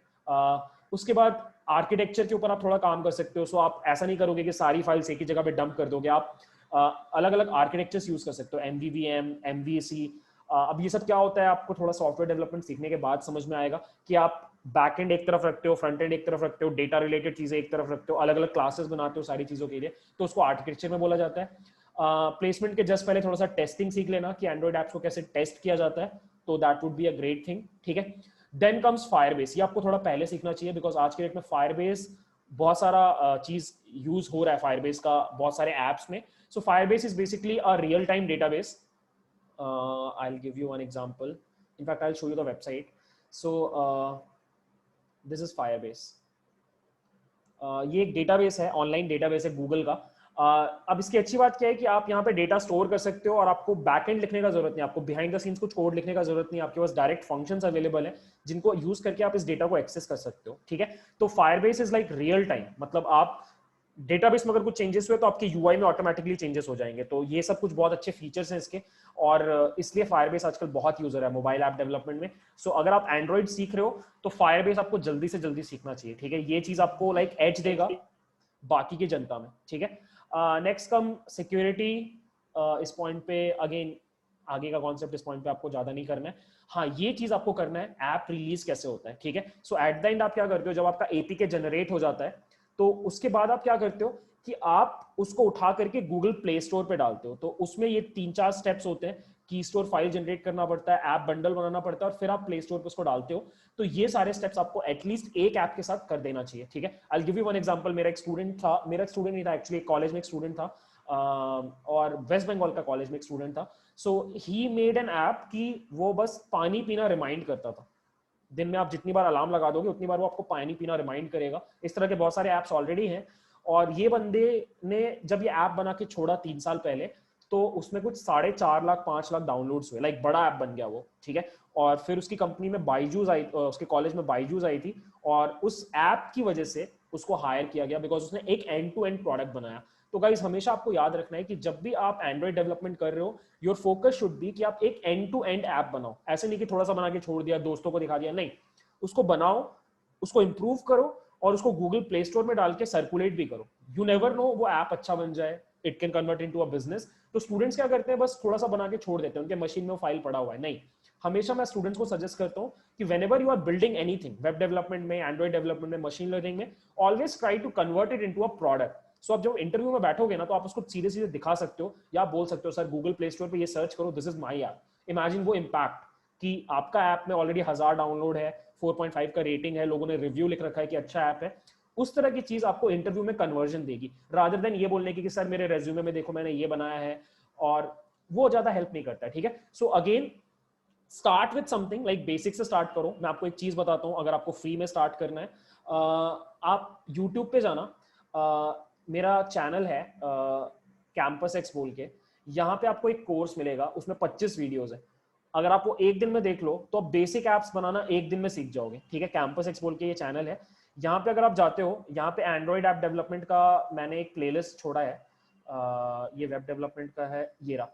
उसके बाद आर्किटेक्चर के ऊपर आप थोड़ा काम कर सकते हो। सो आप ऐसा नहीं करोगे कि सारी फाइल्स एक ही जगह पे डंप कर दोगे, आप अलग अलग आर्किटेक्चर्स यूज कर सकते हो, MVVM, MVC। अब ये सब क्या होता है, आपको थोड़ा सॉफ्टवेयर डेवलपमेंट सीखने के बाद समझ में आएगा कि आप बैक एंड एक तरफ रखते हो, फ्रंट एंड एक तरफ रखते हो, डेटा रिलेटेड चीजें एक तरफ रखते हो, अलग अलग क्लासेस बनाते हो सारी चीजों के लिए, तो उसको आर्किटेक्चर में बोला जाता है। प्लेसमेंट के जस्ट पहले थोड़ा सा टेस्टिंग सीख लेना कि एंड्रॉइड ऐप्स को कैसे टेस्ट किया जाता है, तो that would be a great thing, ठीक है। देन कम्स फायरबेस, ये आपको थोड़ा पहले सीखना चाहिए, बिकॉज आज के डेट में फायरबेस बहुत सारा चीज यूज हो रहा है फायरबेस का बहुत सारे एप्स में। So Firebase is basically a real time database. I will give you one example, in fact I will show you the website. So this is Firebase. ये एक डेटाबेस है, ऑनलाइन डेटाबेस है गूगल का। अब इसकी अच्छी बात क्या है कि आप यहाँ पे डेटा स्टोर कर सकते हो और आपको बैकएंड लिखने का जरूरत नहीं, आपको बिहाइंड द सीन्स कुछ कोड लिखने का जरूरत नहीं, आपके पास डायरेक्ट फंक्शंस अवेलेबल है जिनको यूज करके आप इस डेटा को एक्सेस कर सकते हो, ठीक है। तो Firebase is like real time, मतलब आप डेटाबेस में अगर कुछ चेंजेस हुए तो आपके यूआई में ऑटोमेटिकली चेंजेस हो जाएंगे। तो ये सब कुछ बहुत अच्छे फीचर्स हैं इसके, और इसलिए फायरबेस आजकल बहुत यूजर है मोबाइल ऐप डेवलपमेंट में। सो अगर आप एंड्रॉइड सीख रहे हो तो फायरबेस आपको जल्दी से जल्दी सीखना चाहिए, ठीक है। ये चीज आपको लाइक एज देगा बाकी की जनता में, ठीक है। Next come security. इस पॉइंट पे अगेन आगे का कॉन्सेप्ट इस पॉइंट पे आपको ज्यादा नहीं करना है। हाँ, ये चीज आपको करना है, ऐप रिलीज कैसे होता है, ठीक है। सो एट द एंड आप क्या करते हो, जब आपका एपीके जनरेट हो जाता है तो उसके बाद आप क्या करते हो कि आप उसको उठा करके गूगल प्ले स्टोर पे डालते हो। तो उसमें ये 3-4 स्टेप्स होते हैं, की स्टोर फाइल जनरेट करना पड़ता है, ऐप बंडल बनाना पड़ता है, और फिर आप प्ले स्टोर पे उसको डालते हो। तो ये सारे स्टेप्स आपको एटलीस्ट एक ऐप के साथ कर देना चाहिए, ठीक है। I will give you one example. मेरा एक स्टूडेंट नहीं था एक्चुअली, कॉलेज में एक स्टूडेंट था, और वेस्ट बंगाल का कॉलेज में एक स्टूडेंट था। सो ही मेड एन ऐप कि वो बस पानी पीना रिमाइंड करता था। दिन में आप जितनी बार अलार्म लगा दोगे उतनी बार वो आपको पानी पीना रिमाइंड करेगा। इस तरह के बहुत सारे ऐप्स ऑलरेडी हैं, और ये बंदे ने जब ये ऐप बना के छोड़ा 3 साल पहले, तो उसमें कुछ 4.5 लाख 5 लाख डाउनलोड्स हुए, लाइक बड़ा ऐप बन गया वो, ठीक है। और फिर उसकी कंपनी में बाईजूस आई, उसके कॉलेज में बाईजूस आई थी, और उस ऐप की वजह से उसको हायर किया गया, बिकॉज उसने एक एंड टू एंड प्रोडक्ट बनाया। तो गाइस हमेशा आपको याद रखना है कि जब भी आप एंड्रॉइड डेवलपमेंट कर रहे हो, योर फोकस शुड बी कि आप एक एंड टू एंड ऐप बनाओ। ऐसे नहीं कि थोड़ा सा बना के छोड़ दिया, दोस्तों को दिखा दिया, नहीं, उसको बनाओ, उसको इंप्रूव करो, और उसको गूगल प्ले स्टोर में डाल के सर्कुलेट भी करो। यू नेवर नो, वो ऐप अच्छा बन जाए, it can convert into a business. तो स्टूडेंट्स क्या करते हैं, बस थोड़ा सा बना के छोड़ देते हैं, उनके मशीन में वो फाइल पड़ा हुआ है। नहीं, हमेशा मैं स्टूडेंट्स को सजेस्ट करता हूँ कि whenever you are building anything, web development में, एंड्रॉइड डेवलपमेंट में, मशीन लर्निंग में, always try to convert it into a product. So आप जब इंटरव्यू में बैठोगे ना, तो आप उसको सीधे सीधे दिखा सकते हो, या बोल सकते हो सर गूगल प्ले स्टोर पे ये सर्च करो, this is my app. Imagine वो इम्पैक्ट कि आपका ऐप में ऑलरेडी 1000 डाउनलोड है, 4.5 का रेटिंग है, लोगों ने रिव्यू लिख रखा है कि अच्छा ऐप है। उस तरह की चीज आपको इंटरव्यू में कन्वर्जन देगी, रादर देन ये बोलने की कि सर मेरे रेज्यूमे में देखो मैंने ये बनाया है, और वो ज्यादा हेल्प नहीं करता है, ठीक है। So again start with something like basic से स्टार्ट करो। मैं आपको एक चीज बताता हूँ, अगर आपको फ्री में स्टार्ट करना है, आप यूट्यूब पे जाना, मेरा चैनल है कैंपस एक्स बोल के, यहाँ पे आपको एक कोर्स मिलेगा, उसमें 25 वीडियोस है। अगर आप वो एक दिन में देख लो तो आप बेसिक एप्स बनाना एक दिन में सीख जाओगे, ठीक है। कैंपस एक्स बोल के ये चैनल है, यहाँ पे अगर आप जाते हो, यहाँ पे एंड्रॉइड ऐप डेवलपमेंट का मैंने एक प्लेलिस्ट छोड़ा है, ये वेब डेवलपमेंट का है, ये रहा।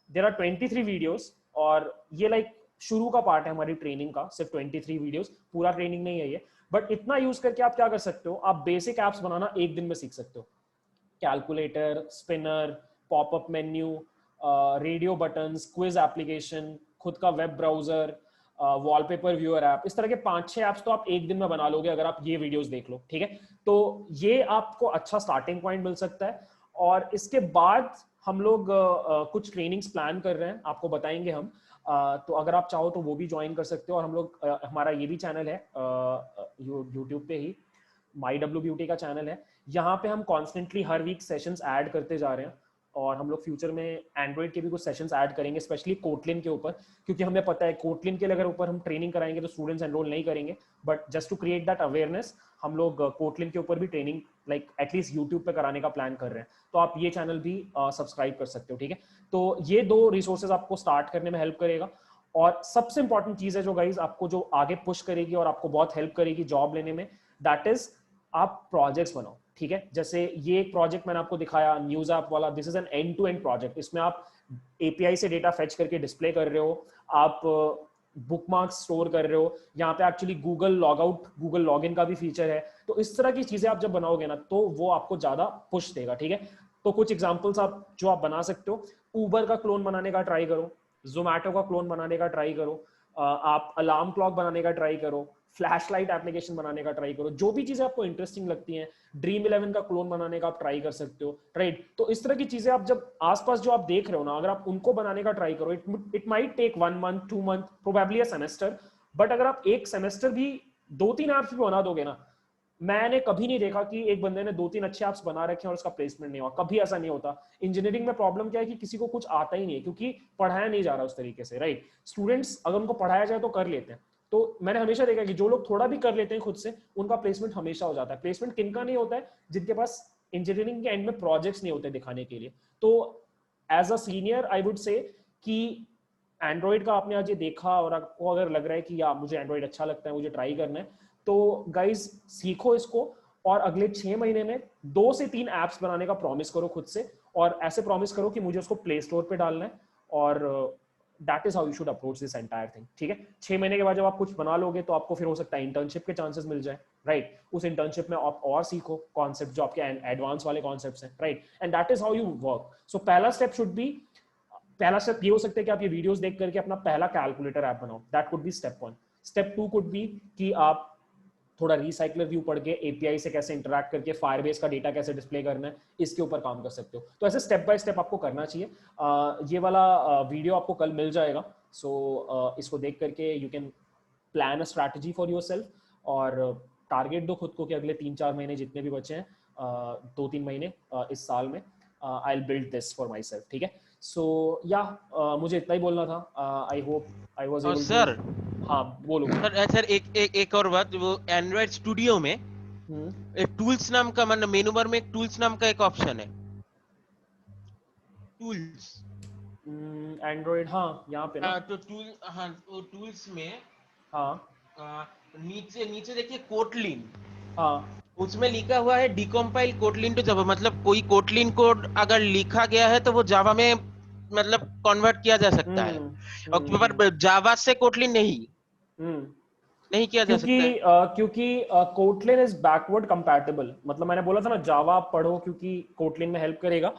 देयर आर 23 वीडियोस, और ये लाइक शुरू का पार्ट है हमारी ट्रेनिंग का, सिर्फ 23 वीडियोस, पूरा ट्रेनिंग नहीं है ये, बट इतना यूज करके आप क्या कर सकते हो, आप बेसिक एप्स बनाना एक दिन में सीख सकते हो। Calculator, spinner, popup menu, radio buttons, quiz application, खुद का web browser, wallpaper viewer app, इस तरह के 5-6 ऐप्स तो आप एक दिन में बना लोगे अगर आप ये वीडियोस देख लो, ठीक है। तो ये आपको अच्छा स्टार्टिंग पॉइंट मिल सकता है। और इसके बाद हम लोग कुछ ट्रेनिंग्स प्लान कर रहे हैं, आपको बताएंगे हम। तो अगर आप चाहो तो वो भी ज्वाइन कर सकते हो। और हम लोग हमारा ये भी चैनल है यूट्यूब पे ही, माई डब्ल्यू ब्यूटी का चैनल है, यहाँ पे हम कॉन्स्टेंटली हर वीक सेशंस ऐड करते जा रहे हैं। और हम लोग फ्यूचर में एंड्रॉइड के भी कुछ सेशंस ऐड करेंगे, स्पेशली कोटलिन के ऊपर, क्योंकि हमें पता है कोटलिन के लिए अगर ऊपर हम ट्रेनिंग कराएंगे तो स्टूडेंट्स एनरोल नहीं करेंगे। But just to create that awareness हम लोग कोटलिन के ऊपर भी ट्रेनिंग लाइक एटलीस्ट यूट्यूब पे कराने का प्लान कर रहे हैं। तो आप ये चैनल भी सब्सक्राइब कर सकते हो, ठीक है। तो ये 2 रिसोर्सेज आपको स्टार्ट करने में हेल्प करेगा। और सबसे इंपॉर्टेंट चीज है जो गाइज आपको जो आगे पुश करेगी और आपको बहुत हेल्प करेगी जॉब लेने में, दैट इज आप प्रोजेक्ट्स बनाओ, ठीक है। जैसे ये एक प्रोजेक्ट मैंने आपको दिखाया न्यूज ऐप वाला, this is an end to end project. इसमें आप एपीआई से डेटा फेच करके डिस्प्ले कर रहे हो, आप बुकमार्क्स स्टोर कर रहे हो, यहाँ पे actually Google logout, Google login का भी फीचर है। तो इस तरह की चीजें आप जब बनाओगे ना तो वो आपको ज्यादा पुश देगा, ठीक है। तो कुछ एग्जांपल्स आप जो आप बना सकते हो, ऊबर का क्लोन बनाने का ट्राई करो, जोमैटो का क्लोन बनाने का ट्राई करो, आप अलार्म क्लॉक बनाने का ट्राई करो, फ्लैश लाइट एप्लीकेशन बनाने का ट्राई करो, जो भी चीजें आपको इंटरेस्टिंग लगती हैं। ड्रीम 11 का क्लोन बनाने का आप ट्राई कर सकते हो, राइट। तो इस तरह की चीजें आप जब आसपास जो आप देख रहे हो ना, अगर आप उनको बनाने का ट्राई करो, it might take 1 month 2 month, probably a semester. But अगर आप एक सेमेस्टर भी 2-3 ऐप्स भी बना दोगे ना, मैंने कभी नहीं देखा कि एक बंदे ने 2-3 अच्छे ऐप्स बना रखे हैं और उसका प्लेसमेंट नहीं हुआ। कभी ऐसा नहीं होता। इंजीनियरिंग में प्रॉब्लम क्या है कि किसी को कुछ आता ही नहीं है, क्योंकि पढ़ाया नहीं जा रहा उस तरीके से, राइट। स्टूडेंट्स अगर उनको पढ़ाया जाए तो कर लेते हैं। तो मैंने हमेशा देखा कि जो लोग थोड़ा भी कर लेते हैं खुद से, उनका प्लेसमेंट हमेशा हो जाता है। प्लेसमेंट किनका नहीं होता है? जिनके पास इंजीनियरिंग के एंड में प्रोजेक्ट्स नहीं होते दिखाने के लिए। तो as a senior I would say कि एंड्रॉइड का आपने आज ये देखा और आपको अगर लग रहा है कि या मुझे एंड्रॉइड अच्छा लगता है, मुझे ट्राई करना है, तो गाइज सीखो इसको और अगले 6 महीने में 2 से 3 ऐप्स बनाने का प्रॉमिस करो खुद से। और ऐसे प्रॉमिस करो कि मुझे उसको प्ले स्टोर पे डालना है। और that is how you should approach this entire thing, ठीक है। 6 महीने के बाद जब आप कुछ बना लोगे तो आपको फिर हो सकता है इंटर्नशिप के चांसेस मिल जाए, राइट। उस इंटर्नशिप में आप और सीखो कॉन्सेप्ट जो आपके एडवांस वाले कॉन्सेप्ट्स हैं, right. And that is how you work. So पहला स्टेप ये हो सकता है कि आप ये वीडियोस देख करके अपना पहला कैलकुलेटर ऐप बनाओ। That could be step 1। Step 2 could be कि आप थोड़ा रिसाइकलर व्यू पढ़ के एपीआई से कैसे इंटरैक्ट करके फायरबेस का डेटा कैसे डिस्प्ले करना है, इसके ऊपर काम कर सकते हो। तो ऐसे स्टेप बाय स्टेप आपको करना चाहिए। ये वाला वीडियो आपको कल मिल जाएगा। सो इसको देख करके you can plan a strategy for yourself और टारगेट दो खुद को कि अगले 3-4 महीने जितने भी बचे हैं, 2-3 महीने इस साल में, I will build this for my self, ठीक है। सो या मुझे इतना ही बोलना था। I hope I was able
sir,
to. हाँ बोलो।
सर एक और बात, वो एंड्रॉइड स्टूडियो में एक टूल्स नाम का, मतलब मेनू बार में एक टूल्स नाम का एक ऑप्शन है, टूल्स
एंड्रॉइड, हाँ यहाँ पे ना।
तो वो टूल्स में
हाँ
नीचे देखिए कोटलिन,
हाँ
उसमें लिखा हुआ है डिकम्पाइल कोटलिन टू जावा। मतलब कोई कोटलिन कोड अगर लिखा गया है तो वो जावा में मतलब कन्वर्ट किया जा सकता है, और पर जावा से कोटलिन नहीं किया जा सकता है।
क्योंकि कोटलिन इज बैकवर्ड कंपैटिबल। मतलब मैंने बोला था ना जावा पढ़ो क्योंकि कोटलिन में हेल्प करेगा।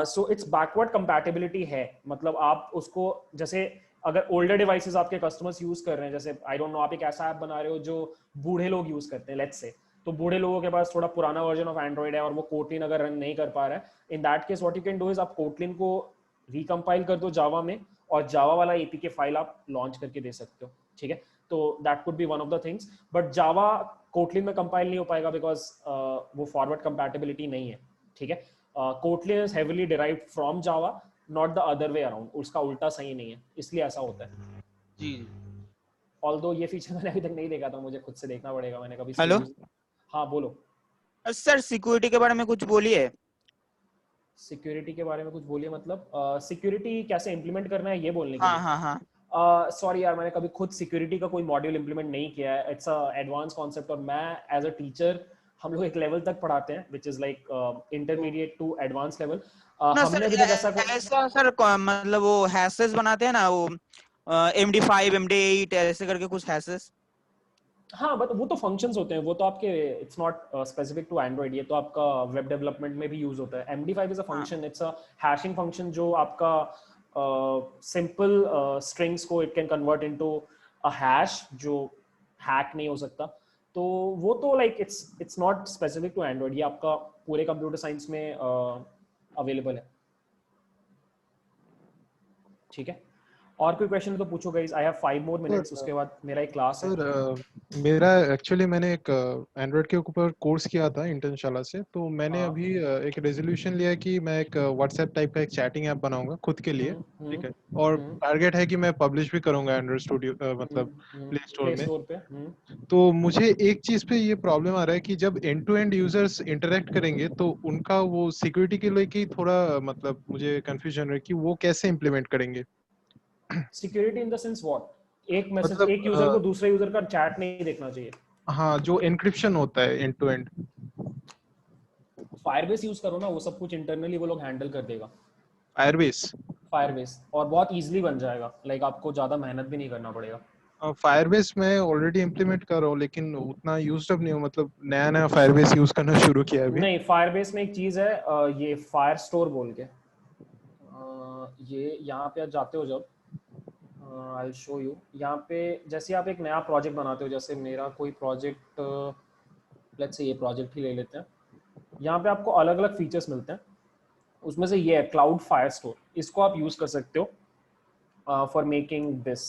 सो इट्स बैकवर्ड कंपैटिबिलिटी है। मतलब आप उसको, जैसे अगर ओल्डर डिवाइसेस आपके कस्टमर्स यूज कर रहे हैं, जैसे आई डोंट नो आप एक ऐसा ऐप बना रहे हो जो बूढ़े लोग यूज करते हैं, लेट्स से, तो बूढ़े लोगों के पास थोड़ा पुराना वर्जन ऑफ एंड्रॉइड है और वो कोटलिन अगर रन नहीं कर पा रहा है, in that case what you can do is आप कोटलिन को रिकम्पाइल कर दो जावा में और जावा वाला एपीके फाइल आप लॉन्च करके दे सकते हो, ठीक है। तो that could be one of the things. But Java Kotlin में कंपाइल नहीं हो पाएगा बिकॉज वो फॉरवर्ड कंपैटिबिलिटी नहीं है, ठीक है। Kotlin is heavily derived from Java, not the other way around. उसका उल्टा सही नहीं है, इसलिए ऐसा होता है
जी।
ऑल्दो ये फीचर मैंने अभी तक नहीं देखा था, मुझे खुद से देखना पड़ेगा। मैंने कभी
हेलो
हाँ बोलो
सर, सिक्योरिटी के बारे में कुछ बोलिए।
सिक्योरिटी के बारे में कुछ बोलिए मतलब सिक्योरिटी कैसे इम्प्लीमेंट करना है ये बोलने के
हाँ
लिए?
हाँ हाँ।
सॉरी यार, मैंने कभी खुद सिक्योरिटी का कोई मॉड्यूल इंप्लीमेंट नहीं किया है। इट्स अ एडवांस कॉन्सेप्ट और मैं एज अ टीचर, हम लोग एक लेवल तक पढ़ाते हैं which is like intermediate to advance level. हमने अभी तक
ऐसा सर मतलब वो हैशेस बनाते हैं ना, वो MD5 MD8 ऐसे करके कुछ हैशेस।
हाँ बट वो तो फंक्शंस होते हैं, वो तो आपके it's not specific to Android. ये तो आपका वेब डेवलपमेंट में भी यूज होता है। MD5 is a function, it's a hashing function जो आपका सिंपल स्ट्रिंग्स को it can convert into a hash जो हैक नहीं हो सकता। तो वो तो like it's not specific to Android. ये आपका पूरे कंप्यूटर साइंस में अवेलेबल है। ठीक है, और कोई क्वेश्चन तो पूछो guys, I have 5 more minutes, उसके बाद मेरा एक क्लास है।
सर मेरा एक्चुअली मैंने एक एंड्रॉइड के ऊपर कोर्स किया था इंटर्नशाला से, तो मैंने
हाँ।
अभी एक रेजोल्यूशन लिया है कि मैं एक व्हाट्सएप टाइप का एक चैटिंग ऐप बनाऊंगा खुद के लिए, ठीक है, और टारगेट है कि मैं पब्लिश भी करूंगा एंड्रॉइड स्टूडियो मतलब प्ले स्टोर
प्ले
में।
स्टोर पे।
तो मुझे एक चीज पे ये प्रॉब्लम आ रहा है कि जब end to end users interact करेंगे तो उनका वो सिक्योरिटी के लिए कि थोड़ा मतलब मुझे कंफ्यूजन है कि वो कैसे इम्प्लीमेंट करेंगे।
Security in the sense what? एक मैसेज,
मतलब
एक यूजर को दूसरे यूजर का चैट नहीं देखना चाहिए।
हाँ, जो एन्क्रिप्शन होता है end to end.
Firebase use करो ना, वो सब कुछ इंटरनली वो लोग हैंडल कर देगा।
फायरबेस
और बहुत इजीली बन जाएगा, लाइक आपको ज्यादा मेहनत भी नहीं करना पड़ेगा।
फायरबेस मैं ऑलरेडी इम्प्लीमेंट कर रहा हूँ, लेकिन उतना यूज्ड अप नहीं हूँ, मतलब नया नया फायरबेस यूज करना शुरू किया अभी।
नहीं, फायरबेस में एक चीज है, ये फायर स्टोर बोल के, ये यहाँ पे आप जाते हो जब, आई विल शो यू। यहाँ पे जैसे आप एक नया प्रोजेक्ट बनाते हो, जैसे मेरा कोई प्रोजेक्ट, लेट्स से ये प्रोजेक्ट ही ले लेते हैं। यहाँ पे आपको अलग अलग फीचर्स मिलते हैं, उसमें से ये है क्लाउड फायर स्टोर। इसको आप यूज कर सकते हो for making this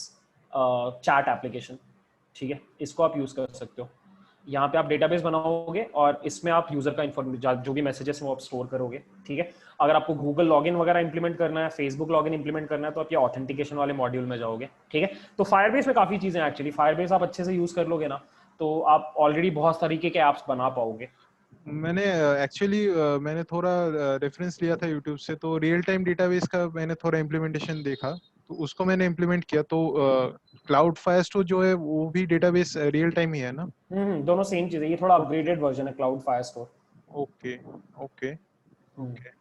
chat application. ठीक है, इसको आप यूज कर सकते हो। यहाँ पे आप डेटाबेस बनाओगे और इसमें आप यूजर का इन्फॉर्मेशन, जो भी मैसेजेस हैं वो आप स्टोर करोगे। ठीक है, अगर आपको गूगल लॉगिन वगैरह इंप्लीमेंट करना है, फेसबुक लॉगिन इंप्लीमेंट करना है, तो आप ये ऑथेंटिकेशन वाले मॉड्यूल में जाओगे। ठीक है, तो फायरबेस में काफी चीजें हैं एक्चुअली। फायरबेस आप अच्छे से यूज कर लोगे ना, तो आप ऑलरेडी बहुत तरीके के ऐप्स बना पाओगे।
मैंने एक्चुअली मैंने थोड़ा रेफरेंस लिया था यूट्यूब से, तो रियल टाइम डेटाबेस का मैंने थोड़ा इम्प्लीमेंटेशन देखा, तो उसको मैंने इम्प्लीमेंट किया। तो क्लाउड फायर स्टोर जो है वो भी डेटाबेस रियल टाइम ही है ना?
दोनों सेम चीज है, ये थोड़ा अपग्रेडेड वर्जन है cloud fire store.
Okay okay okay.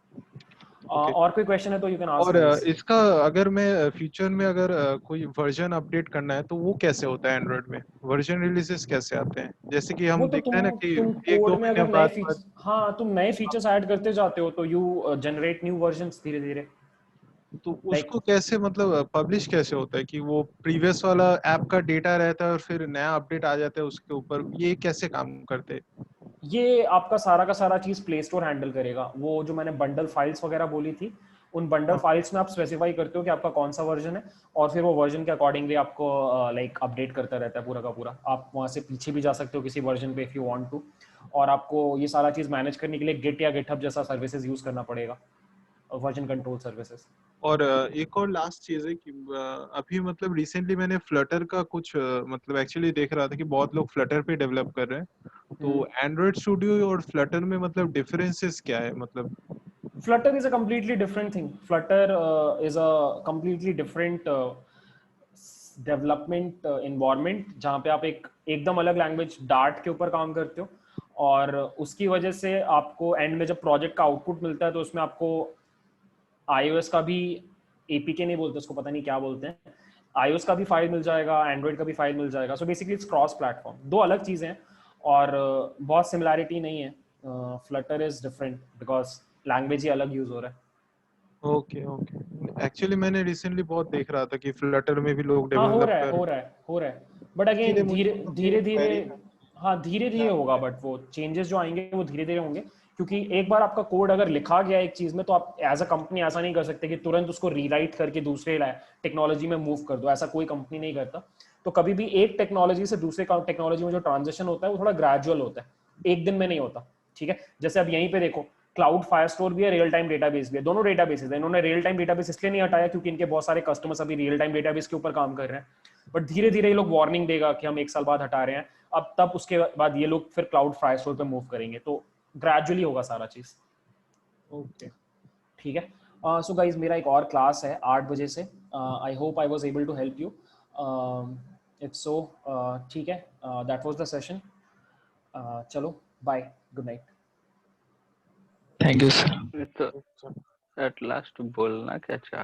और कोई क्वेश्चन है तो यू कैन आस्क
और
गाइस।
इसका अगर मैं फ्यूचर में अगर कोई वर्जन अपडेट करना है तो वो कैसे होता है? एंड्रॉइड में वर्जन रिलीजेस कैसे आते हैं? जैसे कि
वो
हम
तो
देखते हैं ना कि
तुम
एक दो
कोड में
महीने
अगर नए
बाद
फीचर्स, हाँ तुम नए फीचर्स ऐड करते जाते हो तो यू जनरेट न्यू वर्जन्स धीरे धीरे।
तो
लाइक
उसको कैसे मतलब पब्लिश कैसे होता है कि वो प्रीवियस वाला ऐप का डेटा रहता है और फिर नया अपडेट आ जाता है उसके ऊपर, ये कैसे काम करते हैं?
ये आपका सारा का सारा चीज प्ले स्टोर हैंडल करेगा। वो जो मैंने बंडल फाइल्स वगैरह बोली थी, उन बंडल फाइल्स में आप स्पेसिफाई करते हो कि आपका कौन सा वर्जन है, और फिर वो वर्जन के अकॉर्डिंगली आपको लाइक अपडेट करता रहता है पूरा का पूरा। आप वहां से पीछे भी जा सकते हो किसी वर्जन पे इफ यू वांट टू। और आपको ये सारा चीज मैनेज करने के लिए गिट या गिटहब जैसा सर्विसेज यूज करना पड़ेगा, वर्जन कंट्रोल सर्विसेज।
और एक और लास्ट चीज है कि अभी मतलब रिसेंटली मैंने फ्लटर का कुछ मतलब एक्चुअली देख रहा था कि बहुत लोग फ्लटर पे डेवलप कर रहे हैं, तो एंड्रॉइड स्टूडियो और फ्लटर में मतलब डिफरेंसेस क्या है? मतलब
Flutter is a completely different thing. Flutter is a completely different development environment, जहाँ पे आप एकदम अलग लैंग्वेज डार्ट के ऊपर काम करते हो, और उसकी वजह से आपको एंड में जब प्रोजेक्ट का आउटपुट मिलता है तो उसमें आपको iOS का भी, APK नहीं बोलते उसको, पता नहीं क्या बोलते हैं, iOS का भी फाइल मिल जाएगा, एंड्रॉइड का भी फाइल मिल जाएगा। So basically it's cross platform, दो अलग चीज़ें हैं और बहुत सिमिलैरिटी नहीं है। Flutter is different because language ही अलग यूज हो रहा है।
Okay okay. एक्चुअली मैंने रिसेंटली बहुत देख रहा था कि फ्लटर में भी लोग
हाँ
डेवलप कर
हो रहा है बट
इसीलिए
अगेन
मुझे
धीरे
मतलब
धीरे
ये
धीरे,
query
हाँ धीरे धीरे होगा, बट वो चेंजेस जो आएंगे वो धीरे धीरे होंगे, क्योंकि एक बार आपका कोड अगर लिखा गया एक चीज में तो आप एज अ कंपनी ऐसा नहीं कर सकते कि तुरंत उसको रीराइट करके दूसरे टेक्नोलॉजी में मूव कर दो, ऐसा कोई कंपनी नहीं करता। तो कभी भी एक टेक्नोलॉजी से दूसरे टेक्नोलॉजी में जो ट्रांजिशन होता है वो थोड़ा ग्रेजुअल होता है, एक दिन में नहीं होता। ठीक है, जैसे अब यहीं पे देखो, क्लाउड फायर स्टोर भी है, रियल टाइम डेटाबेस भी है, दोनों डेटाबेसेस है। इन्होंने रियल टाइम डेटाबेस इसलिए नहीं हटाया क्योंकि इनके बहुत सारे कस्टमर्स अभी रियल टाइम डेटाबेस के ऊपर काम कर रहे हैं, बट धीरे धीरे ये लोग वार्निंग देगा कि हम 1 साल बाद हटा रहे हैं, अब तब उसके बाद ये लोग फिर क्लाउड फायर स्टोर पे मूव करेंगे, तो ग्रेजुअली होगा सारा चीज।
ओके
ठीक है, सो गाइज मेरा एक और क्लास है 8 बजे से। I hope I was able to help you. It's so ठीक है, दैट वाज द सेशन। चलो bye, good night.
Thank you sir.
तो एट लास्ट बोलना क्या चाह